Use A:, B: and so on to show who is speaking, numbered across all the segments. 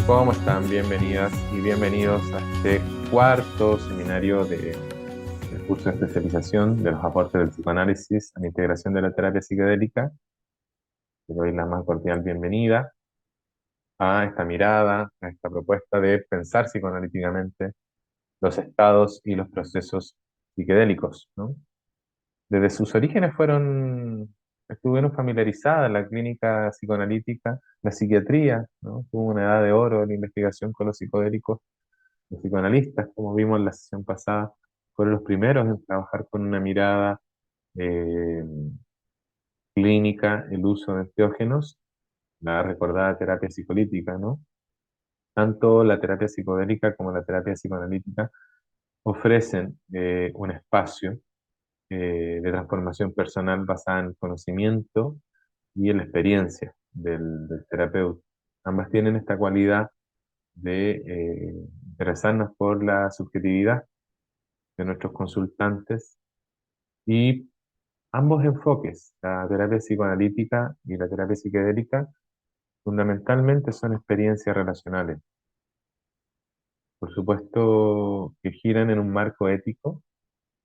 A: ¿Cómo están? Bienvenidas y bienvenidos a este cuarto seminario del curso de especialización de los aportes del psicoanálisis a la integración de la terapia psicodélica. Les doy la más cordial bienvenida a esta mirada, a esta propuesta de pensar psicoanalíticamente los estados y los procesos psicodélicos, ¿no? Desde sus orígenes estuvieron familiarizadas la clínica psicoanalítica, la psiquiatría, ¿no? Tuvo una edad de oro en la investigación con los psicodélicos. Los psicoanalistas, como vimos en la sesión pasada, fueron los primeros en trabajar con una mirada eh, clínica el uso de enteógenos, la recordada terapia psicolítica, ¿no? Tanto la terapia psicodélica como la terapia psicoanalítica ofrecen un espacio de transformación personal basada en el conocimiento y en la experiencia del terapeuta. Ambas tienen esta cualidad de interesarnos por la subjetividad de nuestros consultantes y ambos enfoques, la terapia psicoanalítica y la terapia psiquiátrica, fundamentalmente son experiencias relacionales. Por supuesto que giran en un marco ético,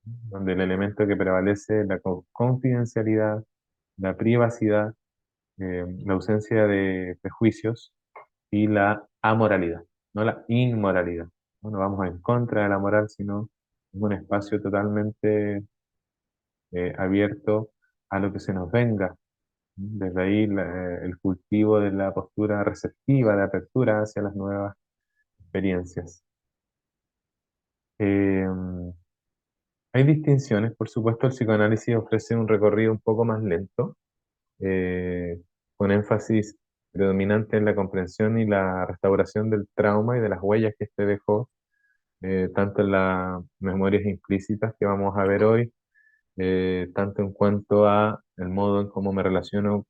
A: donde el elemento que prevalece es la confidencialidad, la privacidad, la ausencia de prejuicios y la amoralidad, no la inmoralidad. No vamos en contra de la moral, sino en un espacio totalmente abierto a lo que se nos venga. Desde ahí el cultivo de la postura receptiva, de apertura hacia las nuevas experiencias. Eh, Hay distinciones, por supuesto, el psicoanálisis ofrece un recorrido un poco más lento, eh, con énfasis predominante en la comprensión y la restauración del trauma y de las huellas que este dejó, tanto en las memorias implícitas que vamos a ver hoy, tanto en cuanto a el modo en cómo me relaciono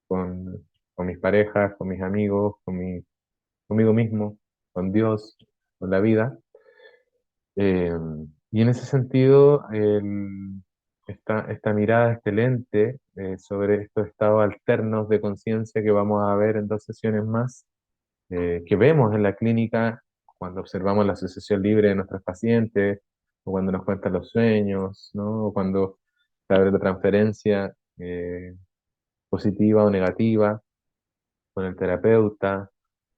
A: con mis parejas, con mis amigos, conmigo mismo, con Dios, con la vida. Eh, y en ese sentido, esta mirada, este lente sobre estos estados alternos de conciencia que vamos a ver en dos sesiones más, que vemos en la clínica cuando observamos la asociación libre de nuestros pacientes, o cuando nos cuentan los sueños, ¿no? O cuando se abre la transferencia positiva o negativa con el terapeuta,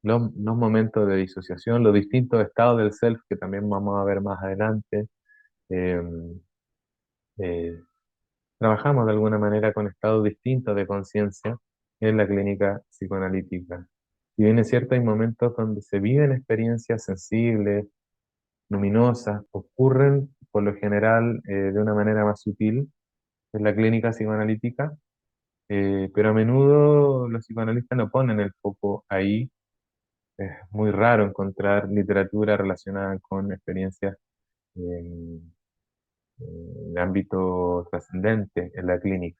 A: los momentos de disociación, los distintos estados del self que también vamos a ver más adelante. Eh, eh, Trabajamos de alguna manera con estados distintos de conciencia en la clínica psicoanalítica. Si bien es cierto, hay momentos donde se viven experiencias sensibles, luminosas, ocurren por lo general de una manera más sutil en la clínica psicoanalítica, pero a menudo los psicoanalistas no ponen el foco ahí. Es muy raro encontrar literatura relacionada con experiencias de ámbito trascendente en la clínica.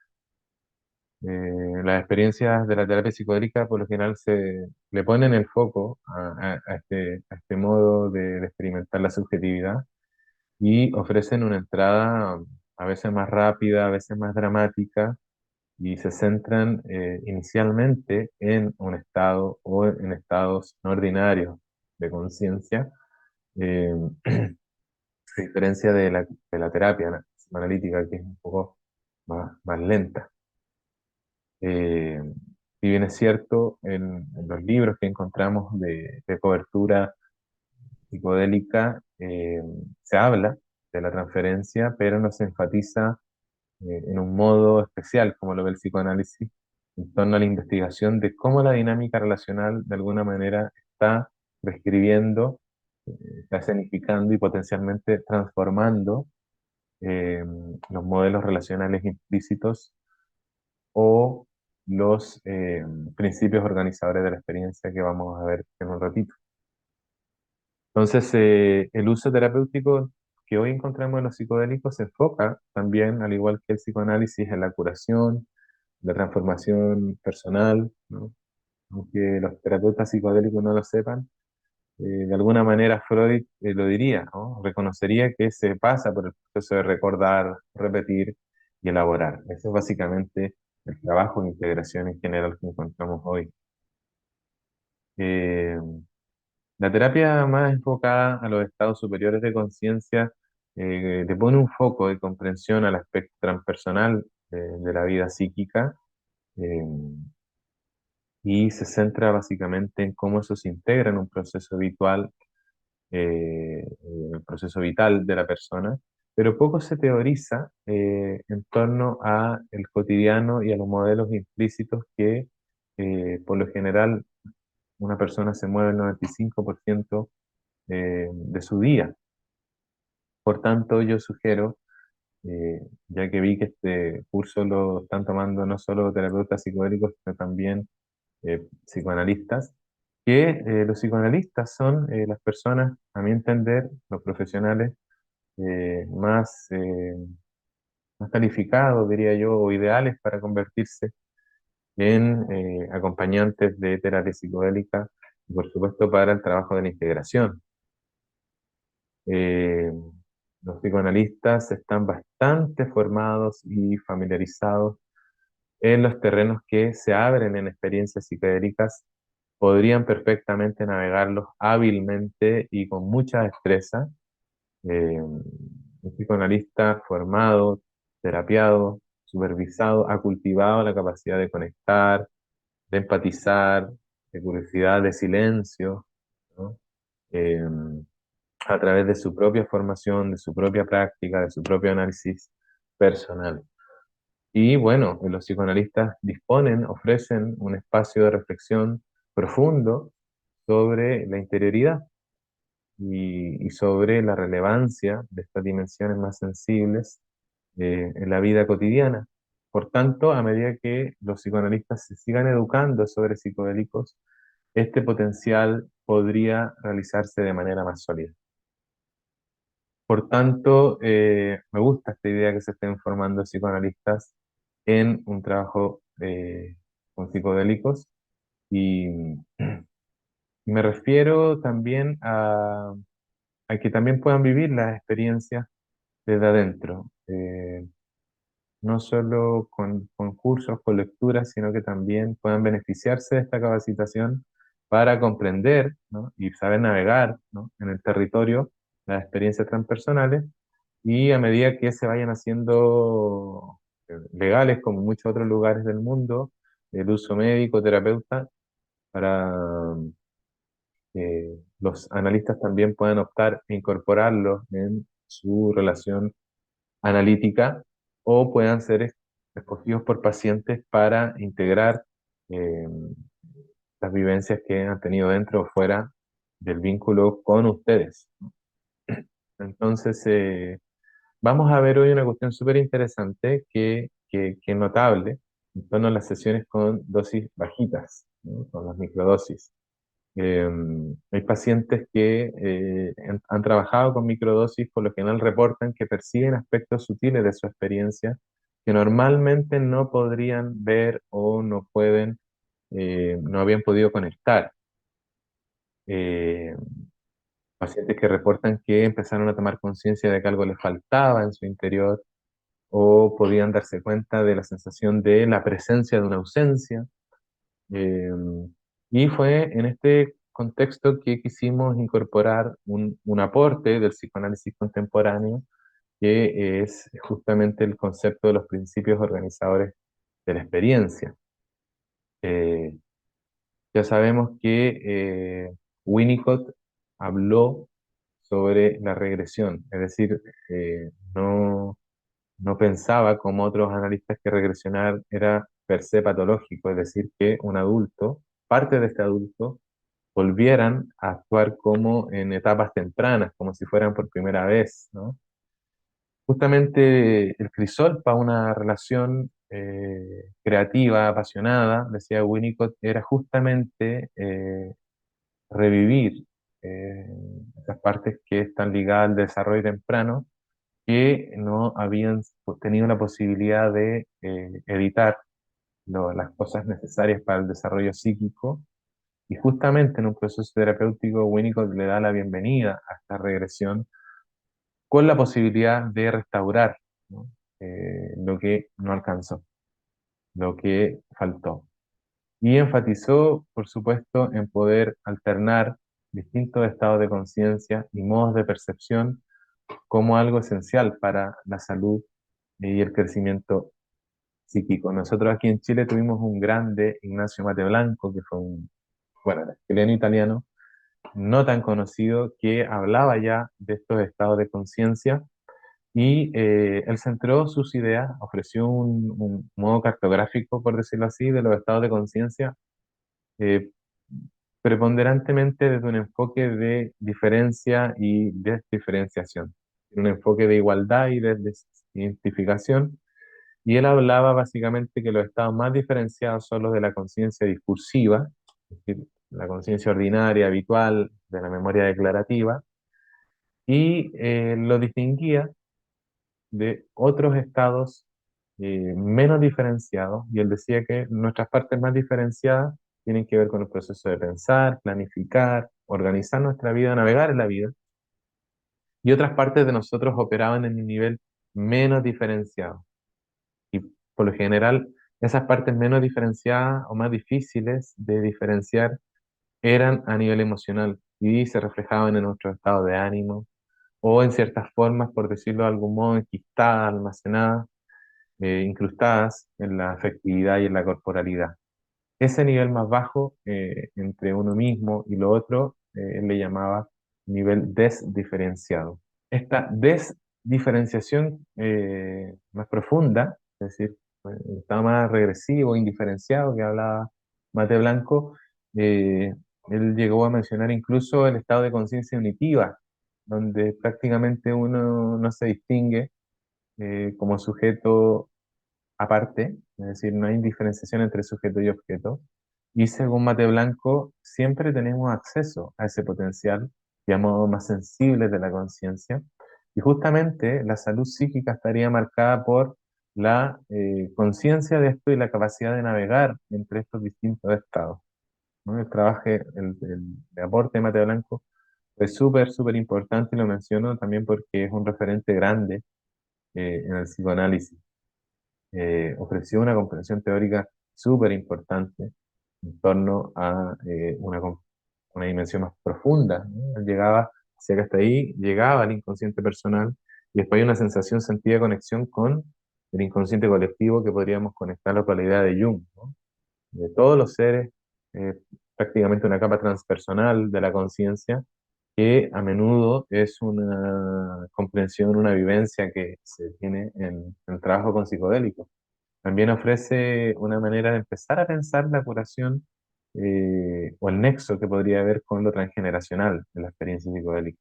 A: Las experiencias de la terapia psicodélica por lo general se le ponen el foco a este modo de experimentar la subjetividad y ofrecen una entrada a veces más rápida, a veces más dramática y se centran inicialmente en un estado o en estados no ordinarios de conciencia, eh, a diferencia de la terapia analítica, que es un poco más lenta. Eh, si bien es cierto, en los libros que encontramos de cobertura psicodélica se habla de la transferencia, pero no se enfatiza en un modo especial, como lo ve el psicoanálisis, en torno a la investigación de cómo la dinámica relacional de alguna manera está describiendo, está escenificando y potencialmente transformando eh, los modelos relacionales implícitos o los principios organizadores de la experiencia que vamos a ver en un ratito. Entonces, el uso terapéutico que hoy encontramos en los psicodélicos se enfoca también, al igual que el psicoanálisis, en la curación, la transformación personal, ¿no? Aunque los terapeutas psicodélicos no lo sepan, de alguna manera Freud lo diría, ¿no? Reconocería que se pasa por el proceso de recordar, repetir y elaborar. Eso es básicamente el trabajo de integración en general que encontramos hoy. Eh, La terapia más enfocada a los estados superiores de conciencia le pone un foco de comprensión al aspecto transpersonal de la vida psíquica, eh, y se centra básicamente en cómo eso se integra en un proceso habitual, el proceso vital de la persona, pero poco se teoriza en torno a el cotidiano y a los modelos implícitos que por lo general una persona se mueve el 95% de su día. Por tanto, yo sugiero, ya que vi que este curso lo están tomando no solo terapeutas psicodélicos, sino también psicoanalistas, que los psicoanalistas son las personas, a mi entender, los profesionales más calificados, diría yo, o ideales para convertirse en acompañantes de terapia psicodélica y, por supuesto, para el trabajo de la integración. Eh, los psicoanalistas están bastante formados y familiarizados en los terrenos que se abren en experiencias psicodélicas, podrían perfectamente navegarlos hábilmente y con mucha destreza. Un psicoanalista formado, terapiado, supervisado, ha cultivado la capacidad de conectar, de empatizar, de curiosidad, de silencio, ¿no? Eh, a través de su propia formación, de su propia práctica, de su propio análisis personal. Y bueno, los psicoanalistas disponen, ofrecen un espacio de reflexión profundo sobre la interioridad y sobre la relevancia de estas dimensiones más sensibles en la vida cotidiana. Por tanto, a medida que los psicoanalistas se sigan educando sobre psicodélicos, este potencial podría realizarse de manera más sólida. Por tanto, me gusta esta idea que se estén formando psicoanalistas en un trabajo con psicodélicos y, y me refiero también a que también puedan vivir las experiencias desde adentro, no solo con cursos, con lecturas, sino que también puedan beneficiarse de esta capacitación para comprender, ¿no? Y saber navegar, ¿no? En el territorio las experiencias transpersonales y a medida que se vayan haciendo legales, como en muchos otros lugares del mundo, el uso médico, terapeuta, para los analistas también puedan optar e incorporarlos en su relación analítica o puedan ser escogidos por pacientes para integrar eh, las vivencias que han tenido dentro o fuera del vínculo con ustedes. Entonces, vamos a ver hoy una cuestión súper interesante que es notable en torno a las sesiones con dosis bajitas, ¿no? Con las microdosis. Eh, Hay pacientes que han trabajado con microdosis, por lo general reportan que perciben aspectos sutiles de su experiencia que normalmente no podrían ver o no pueden, no habían podido conectar. Eh, Pacientes que reportan que empezaron a tomar conciencia de que algo les faltaba en su interior o podían darse cuenta de la sensación de la presencia de una ausencia. Eh, y fue en este contexto que quisimos incorporar un aporte del psicoanálisis contemporáneo, que es justamente el concepto de los principios organizadores de la experiencia. Eh, ya sabemos que Winnicott habló sobre la regresión, es decir, no, no pensaba como otros analistas que regresionar era per se patológico, es decir, que un adulto, parte de este adulto, volvieran a actuar como en etapas tempranas, como si fueran por primera vez, ¿no? Justamente el crisol para una relación creativa, apasionada, decía Winnicott, era justamente revivir eh, esas partes que están ligadas al desarrollo temprano, que no habían tenido la posibilidad de editar las cosas necesarias para el desarrollo psíquico. Y justamente en un proceso terapéutico, Winnicott le da la bienvenida a esta regresión con la posibilidad de restaurar, ¿no? Lo que no alcanzó, lo que faltó. Y enfatizó, por supuesto, en poder alternar distintos estados de conciencia y modos de percepción como algo esencial para la salud y el crecimiento psíquico. Nosotros aquí en Chile tuvimos un grande, Ignacio Mate Blanco, que fue un, bueno, era chileno italiano, no tan conocido, que hablaba ya de estos estados de conciencia y él centró sus ideas, ofreció un modo cartográfico, por decirlo así, de los estados de conciencia, eh, preponderantemente desde un enfoque de diferencia y desdiferenciación, un enfoque de igualdad y de desidentificación. Y él hablaba básicamente que los estados más diferenciados son los de la conciencia discursiva, es decir, la conciencia ordinaria, habitual, de la memoria declarativa, y lo distinguía de otros estados menos diferenciados, y él decía que nuestras partes más diferenciadas tienen que ver con el proceso de pensar, planificar, organizar nuestra vida, navegar en la vida, y otras partes de nosotros operaban en un nivel menos diferenciado. Y por lo general, esas partes menos diferenciadas o más difíciles de diferenciar eran a nivel emocional y se reflejaban en nuestro estado de ánimo o en ciertas formas, por decirlo de algún modo, enquistadas, almacenadas, incrustadas en la afectividad y en la corporalidad. Ese nivel más bajo entre uno mismo y lo otro, él le llamaba nivel desdiferenciado. Esta desdiferenciación más profunda, es decir, el estado más regresivo, indiferenciado que hablaba Mate Blanco, eh, él llegó a mencionar incluso el estado de conciencia unitiva, donde prácticamente uno no se distingue como sujeto aparte, es decir, no hay diferenciación entre sujeto y objeto. Y según Mate Blanco, siempre tenemos acceso a ese potencial, llamado más sensibles de la conciencia. Y justamente la salud psíquica estaría marcada por la conciencia de esto y la capacidad de navegar entre estos distintos estados, ¿no? El trabajo, el aporte de Mate Blanco fue súper, súper importante y lo menciono también porque es un referente grande en el psicoanálisis. Ofreció una comprensión teórica súper importante en torno a una dimensión más profunda, ¿no? Él llegaba, hacia que hasta ahí, llegaba al inconsciente personal y después hay una sensación sentida de conexión con el inconsciente colectivo que podríamos conectarlo con la idea de Jung, ¿no? De todos los seres, eh, prácticamente una capa transpersonal de la conciencia que a menudo es una comprensión, una vivencia que se tiene en el trabajo con psicodélicos. También ofrece una manera de empezar a pensar la curación o el nexo que podría haber con lo transgeneracional de la experiencia psicodélica.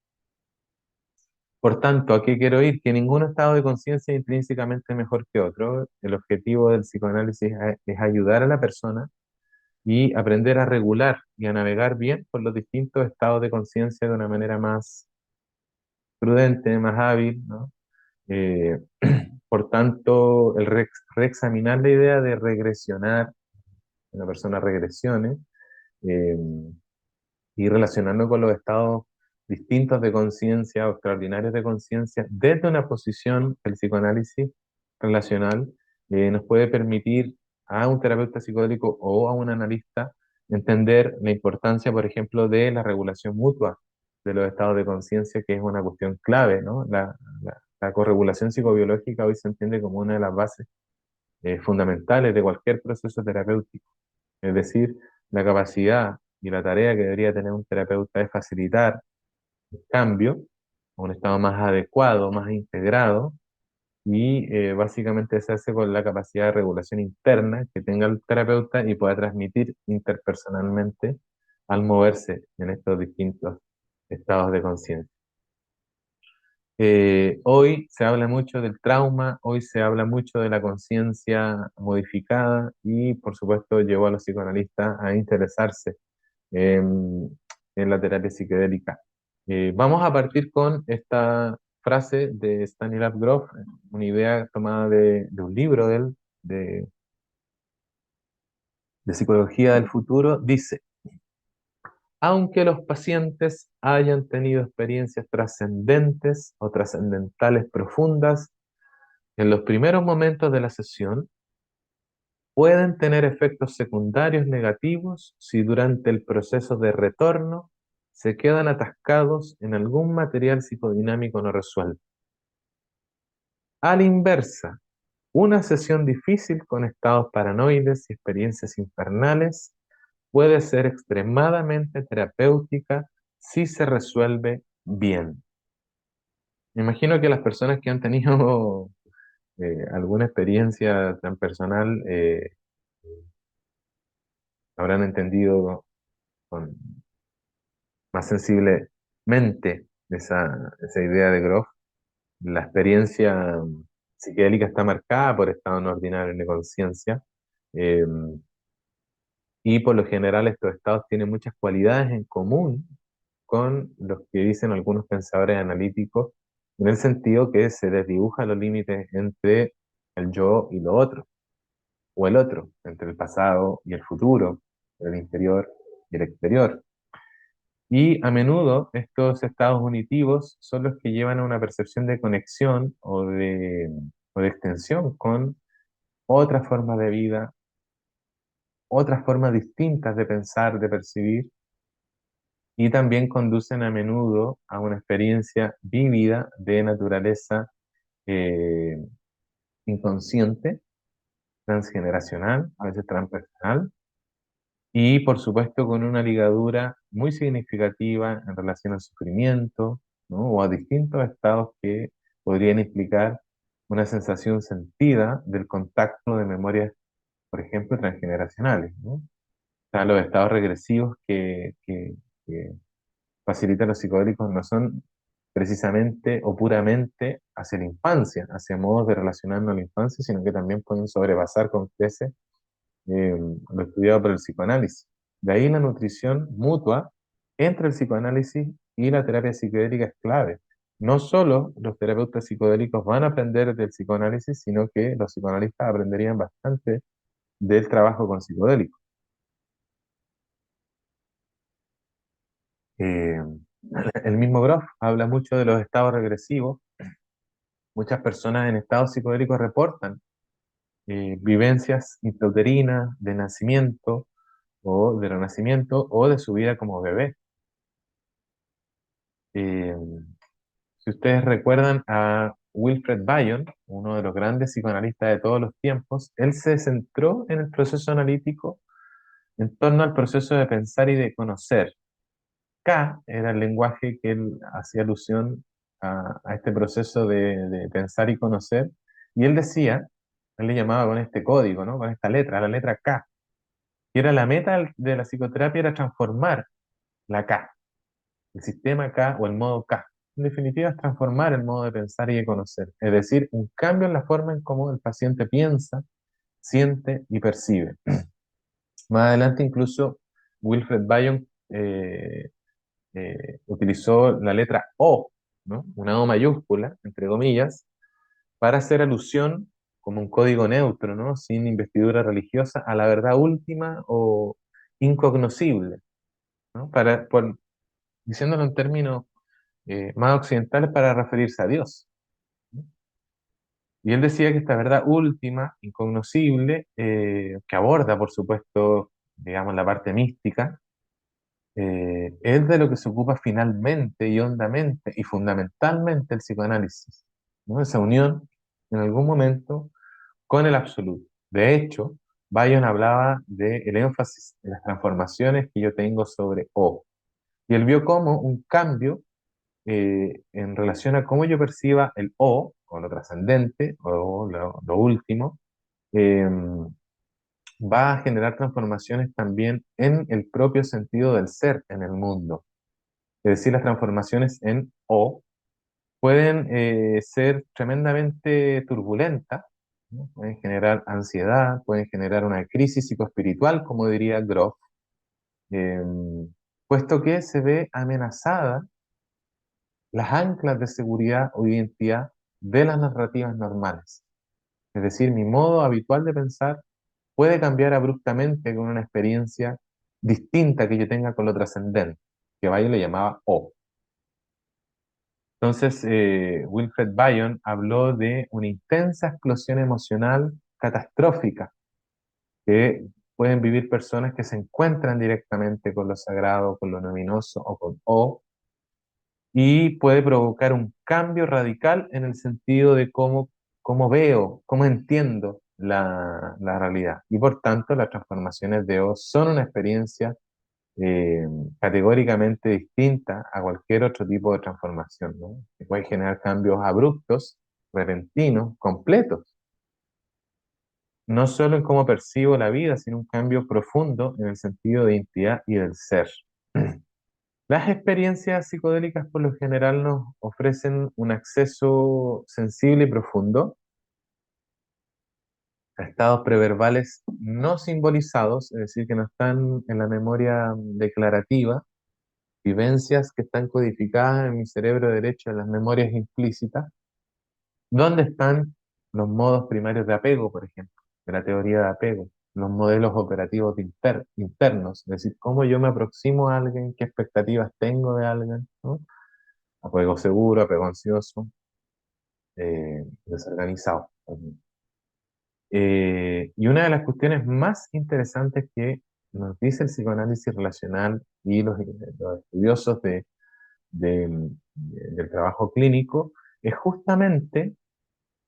A: Por tanto, ¿a qué quiero ir? Que ningún estado de conciencia es intrínsecamente mejor que otro. El objetivo del psicoanálisis es ayudar a la persona y aprender a regular y a navegar bien por los distintos estados de conciencia de una manera más prudente, más hábil, ¿no? Eh, por tanto, el reexaminar la idea de regresionar, que una persona regresione, eh, y relacionarnos con los estados distintos de conciencia o extraordinarios de conciencia desde una posición del psicoanálisis relacional, nos puede permitir a un terapeuta psicodélico o a un analista entender la importancia, por ejemplo, de la regulación mutua de los estados de conciencia, que es una cuestión clave, ¿no? La corregulación psicobiológica hoy se entiende como una de las bases fundamentales de cualquier proceso terapéutico. Es decir, la capacidad y la tarea que debería tener un terapeuta es facilitar el cambio a un estado más adecuado, más integrado, y básicamente se hace con la capacidad de regulación interna que tenga el terapeuta y pueda transmitir interpersonalmente al moverse en estos distintos estados de conciencia. Hoy se habla mucho del trauma, hoy se habla mucho de la conciencia modificada y por supuesto llevó a los psicoanalistas a interesarse en la terapia psicodélica. Vamos a partir con esta frase de Stanislav Grof, una idea tomada de un libro de él, de Psicología del Futuro. Dice: aunque los pacientes hayan tenido experiencias trascendentes o trascendentales profundas en los primeros momentos de la sesión, pueden tener efectos secundarios negativos si durante el proceso de retorno se quedan atascados en algún material psicodinámico no resuelto. A la inversa, una sesión difícil con estados paranoides y experiencias infernales puede ser extremadamente terapéutica si se resuelve bien. Me imagino que las personas que han tenido alguna experiencia tan personal habrán entendido con, más sensiblemente esa idea de Groff. La experiencia psiquedélica está marcada por estados no ordinarios de conciencia, eh, y por lo general estos estados tienen muchas cualidades en común con los que dicen algunos pensadores analíticos, en el sentido que se desdibujan los límites entre el yo y lo otro, o el otro, entre el pasado y el futuro, el interior y el exterior. Y a menudo estos estados unitivos son los que llevan a una percepción de conexión o de extensión con otras formas de vida, otras formas distintas de pensar, de percibir, y también conducen a menudo a una experiencia vívida de naturaleza eh, inconsciente, transgeneracional, a veces transpersonal, y por supuesto con una ligadura muy significativa en relación al sufrimiento, ¿no? O a distintos estados que podrían implicar una sensación sentida del contacto de memorias, por ejemplo, transgeneracionales, ¿no? Están los estados regresivos que facilitan los psicodélicos no son precisamente o puramente hacia la infancia, hacia modos de relacionarnos a la infancia, sino que también pueden sobrepasar con creces lo estudiado por el psicoanálisis. De ahí la nutrición mutua entre el psicoanálisis y la terapia psicodélica es clave. No solo los terapeutas psicodélicos van a aprender del psicoanálisis, sino que los psicoanalistas aprenderían bastante del trabajo con psicodélicos. Eh, el mismo Groff habla mucho de los estados regresivos. Muchas personas en estados psicodélicos reportan vivencias intrauterinas de nacimiento o de renacimiento o de su vida como bebé. Eh, si ustedes recuerdan a Wilfred Bion, uno de los grandes psicoanalistas de todos los tiempos, él se centró en el proceso analítico en torno al proceso de pensar y de conocer. K era el lenguaje que él hacía alusión a este proceso de pensar y conocer, y él decía, él le llamaba con este código, ¿no? Con esta letra, la letra K, que era la meta de la psicoterapia, era transformar la K, el sistema K o el modo K. En definitiva, es transformar el modo de pensar y de conocer, es decir, un cambio en la forma en cómo el paciente piensa, siente y percibe. Más adelante, incluso, Wilfred Bion utilizó la letra O, ¿no? Una O mayúscula, entre comillas, para hacer alusión como un código neutro, ¿no? Sin investidura religiosa, a la verdad última o incognoscible, ¿no? Diciéndolo en términos más occidentales, para referirse a Dios, ¿no? Y él decía que esta verdad última, incognoscible, que aborda, por supuesto, digamos, la parte mística, es de lo que se ocupa finalmente y hondamente y fundamentalmente el psicoanálisis, ¿no? Esa unión en algún momento con el absoluto. De hecho, Bayon hablaba del énfasis en las transformaciones que yo tengo sobre O. Y él vio como un cambio en relación a cómo yo perciba el o lo trascendente, o lo último, eh, va a generar transformaciones también en el propio sentido del ser en el mundo. Es decir, las transformaciones en O pueden ser tremendamente turbulentas, ¿no? Pueden generar ansiedad, pueden generar una crisis psicoespiritual, como diría Groff, eh, puesto que se ve amenazada las anclas de seguridad o identidad de las narrativas normales. Es decir, mi modo habitual de pensar puede cambiar abruptamente con una experiencia distinta que yo tenga con lo trascendente, que Bayon le llamaba O. Entonces, Wilfred Bion habló de una intensa explosión emocional catastrófica que pueden vivir personas que se encuentran directamente con lo sagrado, con lo luminoso o con O, y puede provocar un cambio radical en el sentido de cómo veo, cómo entiendo la realidad. Y por tanto, las transformaciones de O son una experiencia eh, categóricamente distinta a cualquier otro tipo de transformación, ¿no? Que puede generar cambios abruptos, repentinos, completos, no solo en cómo percibo la vida, sino un cambio profundo en el sentido de identidad y del ser. Las experiencias psicodélicas por lo general nos ofrecen un acceso sensible y profundo a estados preverbales no simbolizados, es decir, que no están en la memoria declarativa, vivencias que están codificadas en mi cerebro derecho, en las memorias implícitas, donde están los modos primarios de apego, por ejemplo, de la teoría de apego, los modelos operativos internos, es decir, cómo yo me aproximo a alguien, qué expectativas tengo de alguien, ¿no? Apego seguro, apego ansioso, desorganizado. Y una de las cuestiones más interesantes que nos dice el psicoanálisis relacional y los estudiosos del trabajo clínico es justamente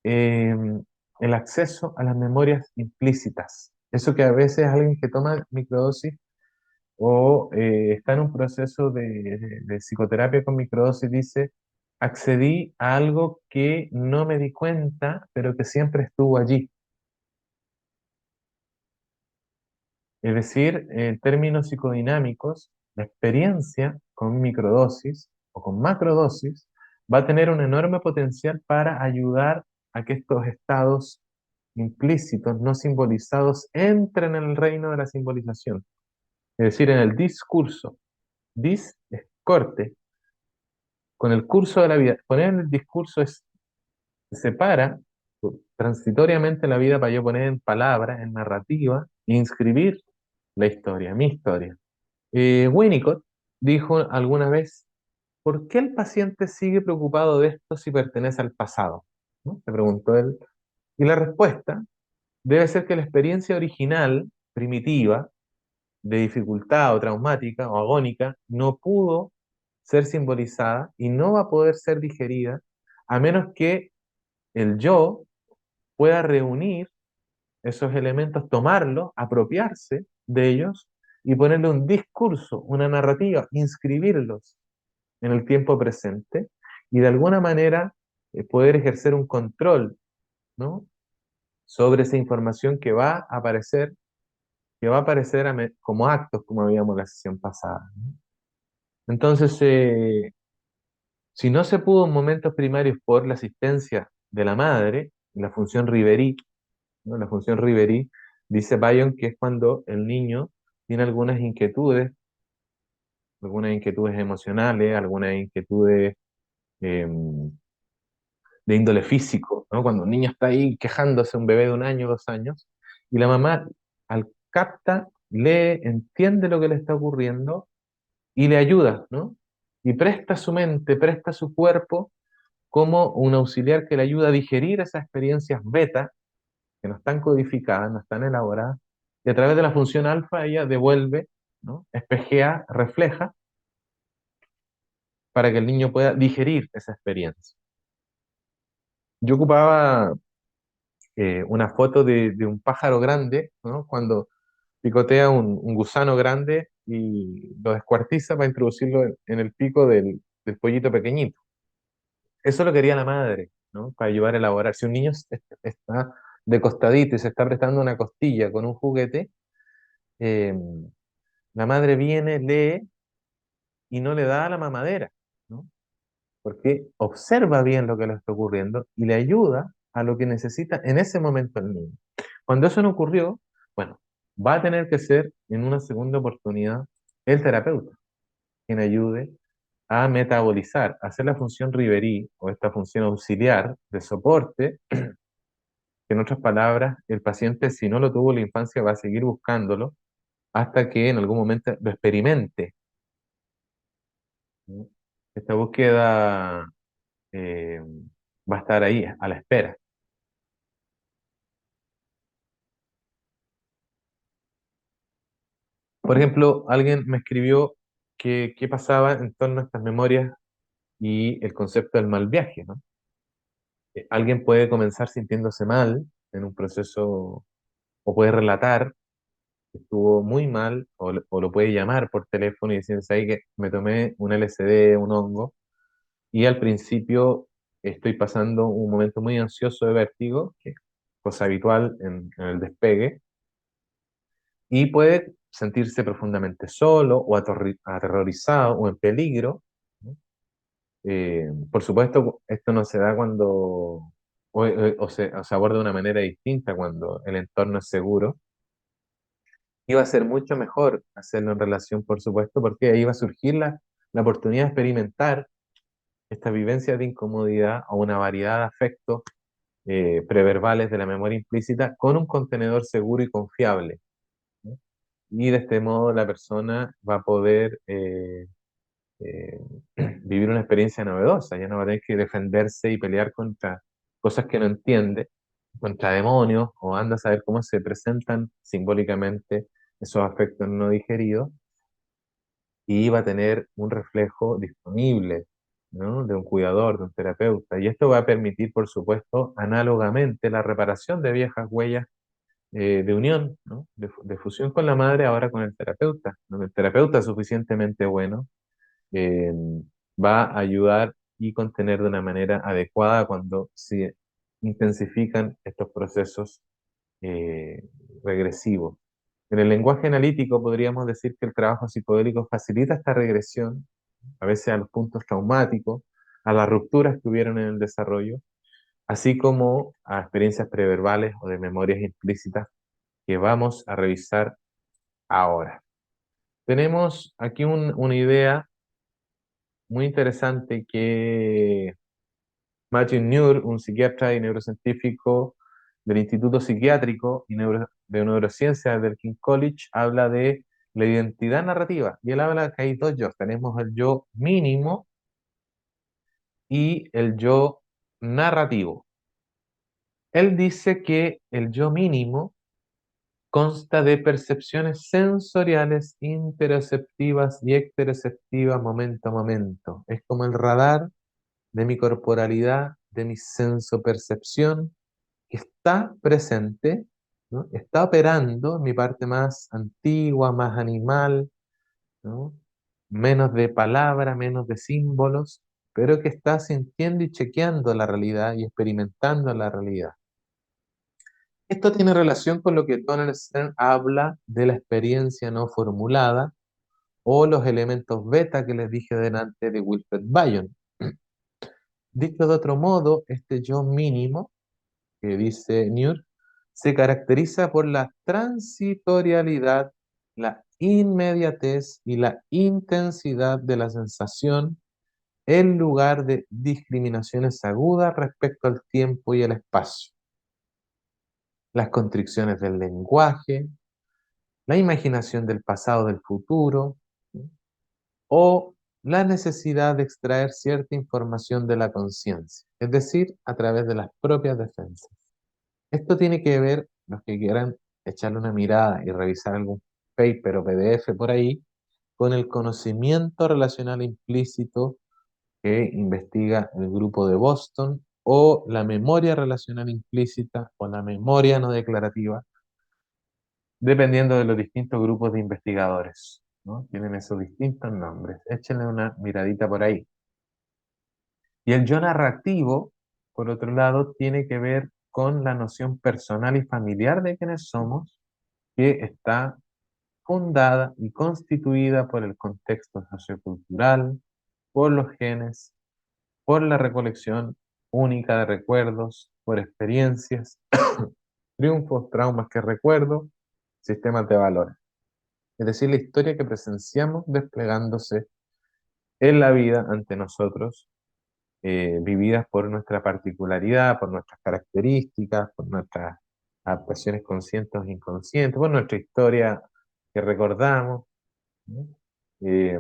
A: eh, el acceso a las memorias implícitas. Eso que a veces alguien que toma microdosis o está en un proceso de psicoterapia con microdosis dice, accedí a algo que no me di cuenta, pero que siempre estuvo allí. Es decir, en términos psicodinámicos, la experiencia con microdosis o con macrodosis va a tener un enorme potencial para ayudar a que estos estados implícitos, no simbolizados, entren en el reino de la simbolización. Es decir, en el discurso. Dis es corte, con el curso de la vida. Poner en el discurso es separa transitoriamente la vida para yo poner en palabras, en narrativa, e inscribir la historia, mi historia. Winnicott dijo alguna vez, ¿por qué el paciente sigue preocupado de esto si pertenece al pasado? ¿No? Se preguntó él. Y la respuesta debe ser que la experiencia original, primitiva, de dificultad o traumática o agónica, no pudo ser simbolizada y no va a poder ser digerida a menos que el yo pueda reunir esos elementos, tomarlos, apropiarse de ellos y ponerle un discurso, una narrativa, inscribirlos en el tiempo presente y de alguna manera poder ejercer un control, ¿no? Sobre esa información que va a aparecer como actos, como habíamos la sesión pasada, ¿no? Entonces, si no se pudo en momentos primarios por la asistencia de la madre, la función Ribery, ¿no? La función Ribery, dice Bayon que es cuando el niño tiene algunas inquietudes emocionales, algunas inquietudes eh, de índole físico, ¿no? Cuando un niño está ahí quejándose, un bebé de 1 año, 2 años, y la mamá al capta, lee, entiende lo que le está ocurriendo y le ayuda, ¿no? Y presta su mente, presta su cuerpo como un auxiliar que le ayuda a digerir esas experiencias beta que no están codificadas, no están elaboradas, y a través de la función alfa ella devuelve, ¿no? Espejea, refleja, para que el niño pueda digerir esa experiencia. Yo ocupaba una foto de un pájaro grande, ¿no? Cuando picotea un gusano grande y lo descuartiza para introducirlo en el pico del pollito pequeñito. Eso lo quería la madre, ¿no? Para ayudar a elaborar. Si un niño está de costadito y se está prestando una costilla con un juguete, eh, la madre viene, lee y no le da la mamadera, ¿no? Porque observa bien lo que le está ocurriendo y le ayuda a lo que necesita en ese momento el niño. Cuando eso no ocurrió, bueno, va a tener que ser en una segunda oportunidad el terapeuta quien ayude a metabolizar, a hacer la función Ribery o esta función auxiliar de soporte, que en otras palabras, el paciente si no lo tuvo en la infancia va a seguir buscándolo hasta que en algún momento lo experimente, ¿no? Esta búsqueda eh, va a estar ahí, a la espera. Por ejemplo, alguien me escribió que qué pasaba en torno a estas memorias y el concepto del mal viaje, ¿no? Alguien puede comenzar sintiéndose mal en un proceso o puede relatar que estuvo muy mal o lo puede llamar por teléfono y decir, ahí que me tomé un LSD, un hongo, y al principio estoy pasando un momento muy ansioso de vértigo, que es cosa habitual en el despegue, y puede sentirse profundamente solo o aterrorizado o en peligro, ¿no? Por supuesto, esto no se da cuando, o se aborda de una manera distinta cuando el entorno es seguro. Y va a ser mucho mejor hacerlo en relación, por supuesto, porque ahí va a surgir la oportunidad de experimentar esta vivencia de incomodidad o una variedad de afectos preverbales de la memoria implícita con un contenedor seguro y confiable, ¿no? Y de este modo la persona va a poder eh, vivir una experiencia novedosa, ya no va a tener que defenderse y pelear contra cosas que no entiende, contra demonios, o anda a saber cómo se presentan simbólicamente esos afectos no digeridos, y va a tener un reflejo disponible, ¿no? De un cuidador, de un terapeuta. Y esto va a permitir, por supuesto, análogamente la reparación de viejas huellas de unión, ¿no? De fusión con la madre, ahora con el terapeuta. Donde el terapeuta es suficientemente bueno, eh, va a ayudar y contener de una manera adecuada cuando se intensifican estos procesos eh, regresivos. En el lenguaje analítico podríamos decir que el trabajo psicodélico facilita esta regresión, a veces a los puntos traumáticos, a las rupturas que hubieron en el desarrollo, así como a experiencias preverbales o de memorias implícitas que vamos a revisar ahora. Tenemos aquí una idea muy interesante que Matthew Nuhr, un psiquiatra y neurocientífico del Instituto Psiquiátrico de Neurociencia del King College, habla de la identidad narrativa. Y él habla que hay dos yo. Tenemos el yo mínimo y el yo narrativo. Él dice que el yo mínimo consta de percepciones sensoriales, interoceptivas y exteroceptivas momento a momento. Es como el radar de mi corporalidad, de mi sensopercepción, que está presente, ¿no? Está operando en mi parte más antigua, más animal, ¿no? Menos de palabra, menos de símbolos, pero que está sintiendo y chequeando la realidad y experimentando la realidad. Esto tiene relación con lo que Donald Stern habla de la experiencia no formulada o los elementos beta que les dije delante de Wilfred Bion. Dicho de otro modo, este yo mínimo que dice Newt se caracteriza por la transitorialidad, la inmediatez y la intensidad de la sensación en lugar de discriminaciones agudas respecto al tiempo y el espacio, las constricciones del lenguaje, la imaginación del pasado, del futuro, ¿sí? O la necesidad de extraer cierta información de la conciencia, es decir, a través de las propias defensas. Esto tiene que ver, los que quieran echarle una mirada y revisar algún paper o PDF por ahí, con el conocimiento relacional implícito que investiga el grupo de Boston o la memoria relacional implícita o la memoria no declarativa, dependiendo de los distintos grupos de investigadores, ¿no? Tienen esos distintos nombres. Échenle una miradita por ahí. Y el yo narrativo, por otro lado, tiene que ver con la noción personal y familiar de quienes somos, que está fundada y constituida por el contexto sociocultural, por los genes, por la recolección única de recuerdos, por experiencias, triunfos, traumas que recuerdo, sistemas de valores. Es decir, la historia que presenciamos desplegándose en la vida ante nosotros, vividas por nuestra particularidad, por nuestras características, por nuestras actuaciones conscientes o inconscientes, por nuestra historia que recordamos, ¿no? Eh,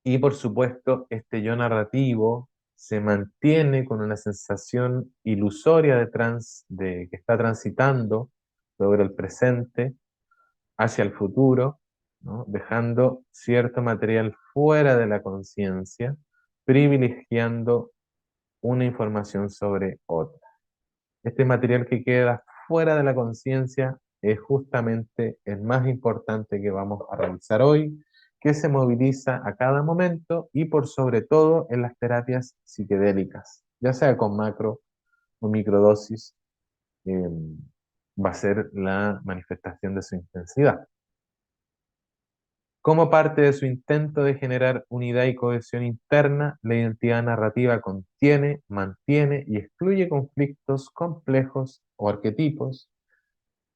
A: y por supuesto, este yo narrativo se mantiene con una sensación ilusoria de que está transitando sobre el presente, hacia el futuro, ¿no? Dejando cierto material fuera de la conciencia, privilegiando una información sobre otra. Este material que queda fuera de la conciencia es justamente el más importante que vamos a realizar hoy, que se moviliza a cada momento y por sobre todo en las terapias psicodélicas, ya sea con macro o microdosis, eh, va a ser la manifestación de su intensidad. Como parte de su intento de generar unidad y cohesión interna, la identidad narrativa contiene, mantiene y excluye conflictos complejos o arquetipos,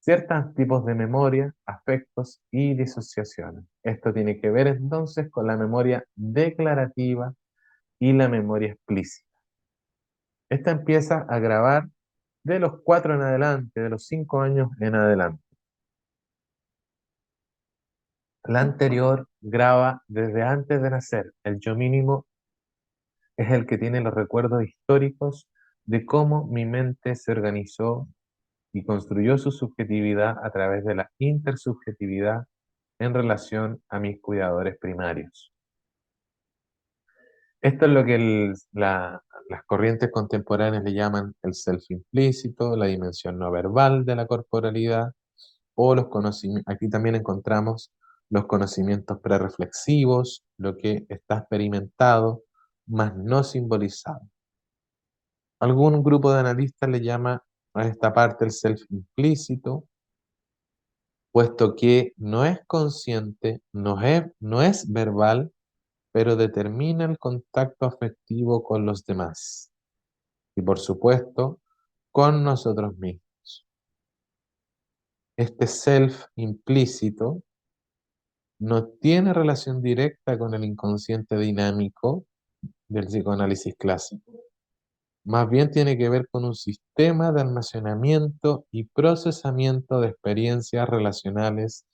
A: ciertos tipos de memoria, afectos y disociaciones. Esto tiene que ver entonces con la memoria declarativa y la memoria explícita. Esta empieza a grabar de los 4 en adelante, de los 5 años en adelante. La anterior graba desde antes de nacer. El yo mínimo es el que tiene los recuerdos históricos de cómo mi mente se organizó y construyó su subjetividad a través de la intersubjetividad en relación a mis cuidadores primarios. Esto es lo que las corrientes contemporáneas le llaman el self implícito, la dimensión no verbal de la corporalidad, o los conocimientos. Aquí también encontramos los conocimientos prereflexivos, lo que está experimentado, mas no simbolizado. Algún grupo de analistas le llama a esta parte el self implícito, puesto que no es consciente, no es verbal, pero determina el contacto afectivo con los demás y, por supuesto, con nosotros mismos. Este self implícito no tiene relación directa con el inconsciente dinámico del psicoanálisis clásico. Más bien tiene que ver con un sistema de almacenamiento y procesamiento de experiencias relacionales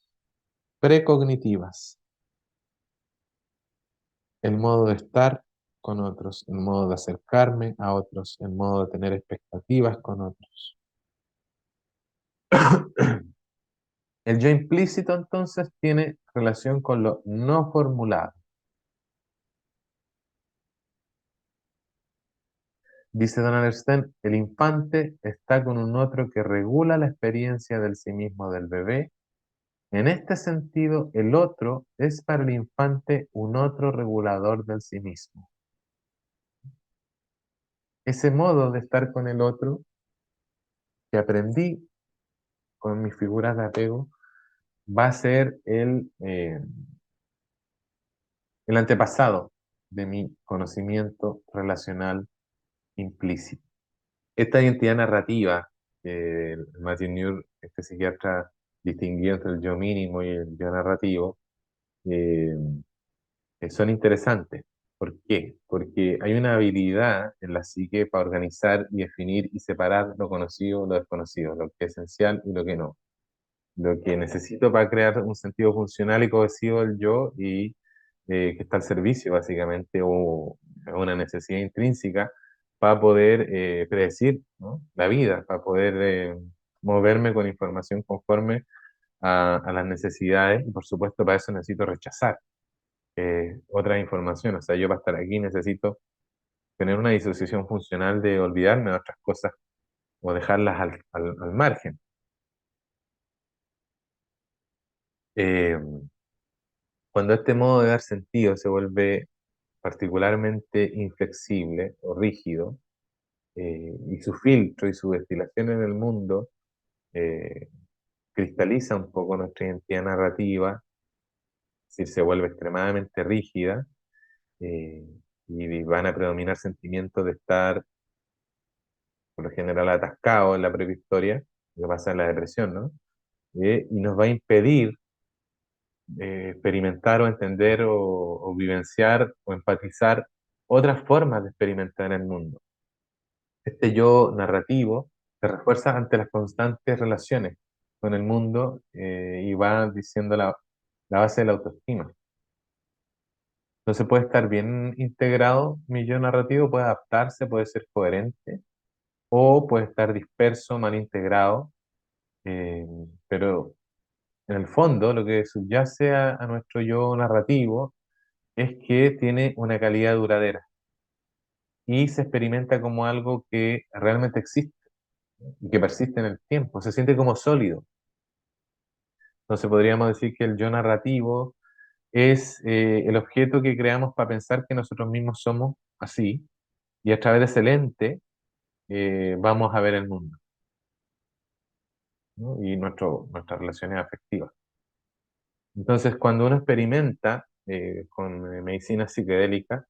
A: precognitivas, el modo de estar con otros, el modo de acercarme a otros, el modo de tener expectativas con otros. El yo implícito entonces tiene relación con lo no formulado. Dice Donald Stern, el infante está con un otro que regula la experiencia del sí mismo del bebé. En este sentido, el otro es para el infante un otro regulador del sí mismo. Ese modo de estar con el otro que aprendí con mis figuras de apego va a ser el antepasado de mi conocimiento relacional implícito. Esta identidad narrativa que Matthew Newell, este psiquiatra, distinguió entre el yo mínimo y el yo narrativo, eh, son interesantes. ¿Por qué? Porque hay una habilidad en la psique para organizar y definir y separar lo conocido de lo desconocido, lo que es esencial y lo que no. Lo que necesito para crear un sentido funcional y cohesivo del yo y que está al servicio, básicamente, o una necesidad intrínseca para poder predecir, ¿no? La vida, para poder moverme con información conforme a las necesidades y, por supuesto, para eso necesito rechazar otra información. O sea, yo para estar aquí necesito tener una disociación funcional de olvidarme de otras cosas o dejarlas al margen. Eh, Cuando este modo de dar sentido se vuelve particularmente inflexible o rígido, y su filtro y su destilación en el mundo eh, cristaliza un poco nuestra identidad narrativa, es decir, se vuelve extremadamente rígida, eh, y van a predominar sentimientos de estar, por lo general, atascados en la propia historia, lo que pasa en la depresión, ¿no? Y nos va a impedir experimentar o entender o vivenciar o empatizar otras formas de experimentar el mundo. Este yo narrativo se refuerza ante las constantes relaciones con el mundo y va diciendo la base de la autoestima. Entonces puede estar bien integrado mi yo narrativo, puede adaptarse, puede ser coherente o puede estar disperso, mal integrado, pero En el fondo, lo que subyace a nuestro yo narrativo es que tiene una calidad duradera y se experimenta como algo que realmente existe y que persiste en el tiempo, se siente como sólido. Entonces podríamos decir que el yo narrativo es el objeto que creamos para pensar que nosotros mismos somos así, y a través de ese lente vamos a ver el mundo, ¿no? Y nuestras relaciones afectivas. Entonces, cuando uno experimenta con medicina psicodélica,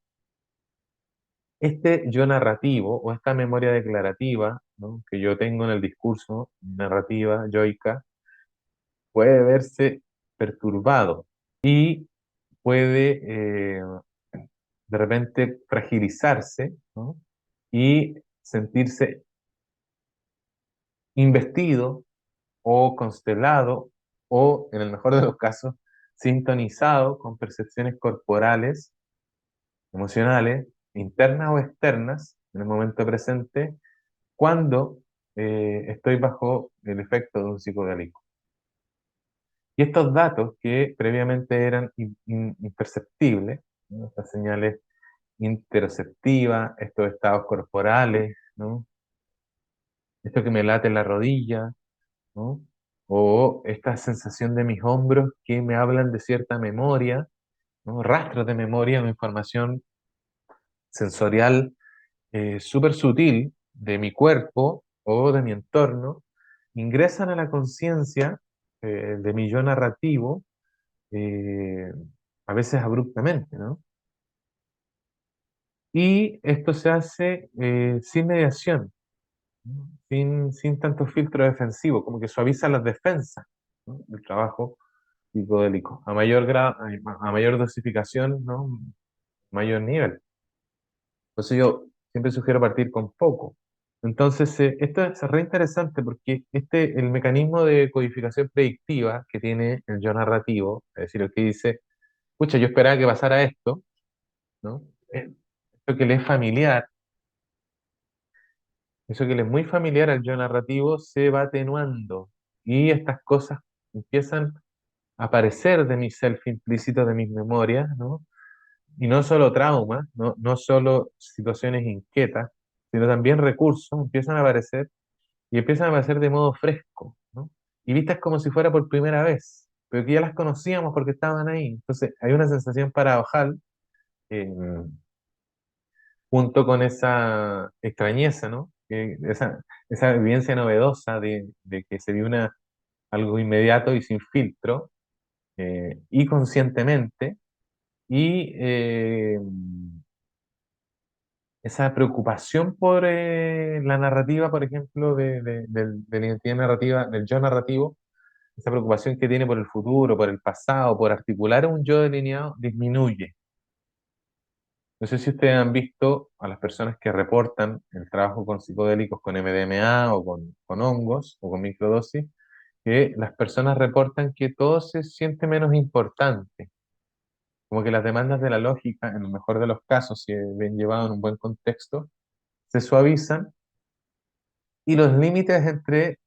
A: este yo narrativo o esta memoria declarativa, ¿no?, que yo tengo en el discurso, narrativa yoica, puede verse perturbado y puede de repente fragilizarse, ¿no?, y sentirse investido o constelado o, en el mejor de los casos, sintonizado con percepciones corporales, emocionales, internas o externas, en el momento presente, cuando estoy bajo el efecto de un psicodélico. Y estos datos que previamente eran imperceptibles, ¿no?, estas señales interoceptivas, estos estados corporales, ¿no?, esto que me late en la rodilla, ¿no?, o esta sensación de mis hombros que me hablan de cierta memoria, ¿no?, rastros de memoria o información sensorial súper sutil de mi cuerpo o de mi entorno, ingresan a la conciencia de mi yo narrativo, eh, a veces abruptamente, ¿no? Y esto se hace sin mediación, ¿no?, sin tanto filtro defensivo, como que suaviza las defensas, ¿no?, el trabajo psicodélico. A mayor grado, a mayor dosificación, ¿no?, mayor nivel. Por eso yo siempre sugiero partir con poco. Entonces, esto es re interesante porque el mecanismo de codificación predictiva que tiene el yo narrativo, es decir, el que dice, pucha, yo esperaba que pasara esto, ¿no? Esto que le es familiar, eso que le es muy familiar al yo narrativo se va atenuando y estas cosas empiezan a aparecer de mi self implícito, de mis memorias, ¿no? Y no solo traumas, no solo situaciones inquietas, sino también recursos empiezan a aparecer y empiezan a aparecer de modo fresco, ¿no? Y vistas como si fuera por primera vez, pero que ya las conocíamos porque estaban ahí. Entonces hay una sensación paradojal eh, junto con esa extrañeza, ¿no? Esa vivencia novedosa de que se vio algo inmediato y sin filtro, y conscientemente, y esa preocupación por la narrativa, por ejemplo, de la identidad narrativa, del yo narrativo, esa preocupación que tiene por el futuro, por el pasado, por articular un yo delineado, disminuye. No sé si ustedes han visto a las personas que reportan el trabajo con psicodélicos, con MDMA o con hongos o con microdosis, que las personas reportan que todo se siente menos importante, como que las demandas de la lógica, en el mejor de los casos, si es bien llevado en un buen contexto, se suavizan y los límites entre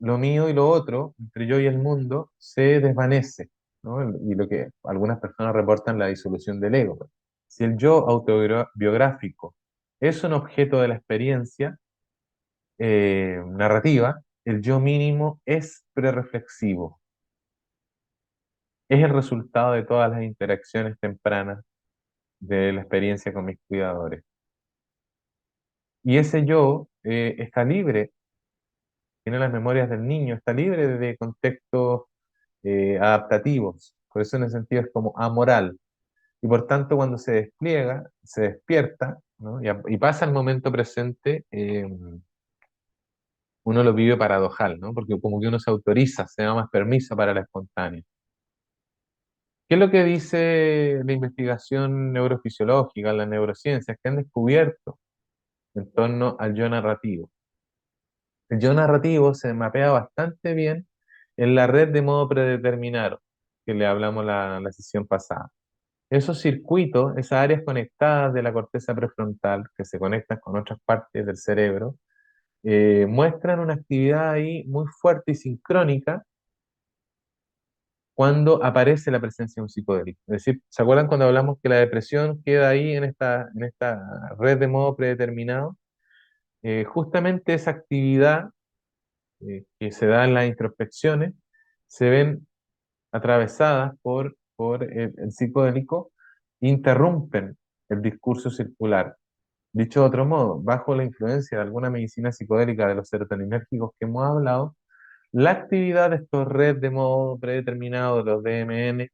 A: lo mío y lo otro, entre yo y el mundo, se desvanece, ¿no? Y lo que algunas personas reportan la disolución del ego. Si el yo autobiográfico es un objeto de la experiencia narrativa, el yo mínimo es prereflexivo, es el resultado de todas las interacciones tempranas de la experiencia con mis cuidadores. Y ese yo está libre, tiene las memorias del niño, está libre de contextos adaptativos. Por eso en ese sentido es como amoral. Y por tanto cuando se despliega, se despierta, ¿no?, y pasa al momento presente, uno lo vive paradojal, ¿no? Porque como que uno se autoriza, se da más permiso para la espontánea. ¿Qué es lo que dice la investigación neurofisiológica, las neurociencias que han descubierto en torno al yo narrativo? El yo narrativo se mapea bastante bien en la red de modo predeterminado, que le hablamos la sesión pasada. Esos circuitos, esas áreas conectadas de la corteza prefrontal que se conectan con otras partes del cerebro, muestran una actividad ahí muy fuerte y sincrónica cuando aparece la presencia de un psicodélico. Es decir, ¿se acuerdan cuando hablamos que la depresión queda ahí en esta red de modo predeterminado? Justamente esa actividad que se da en las introspecciones se ven atravesadas por el psicodélico, interrumpen el discurso circular. Dicho de otro modo, bajo la influencia de alguna medicina psicodélica de los serotoninérgicos que hemos hablado, la actividad de estos redes de modo predeterminado de los DMN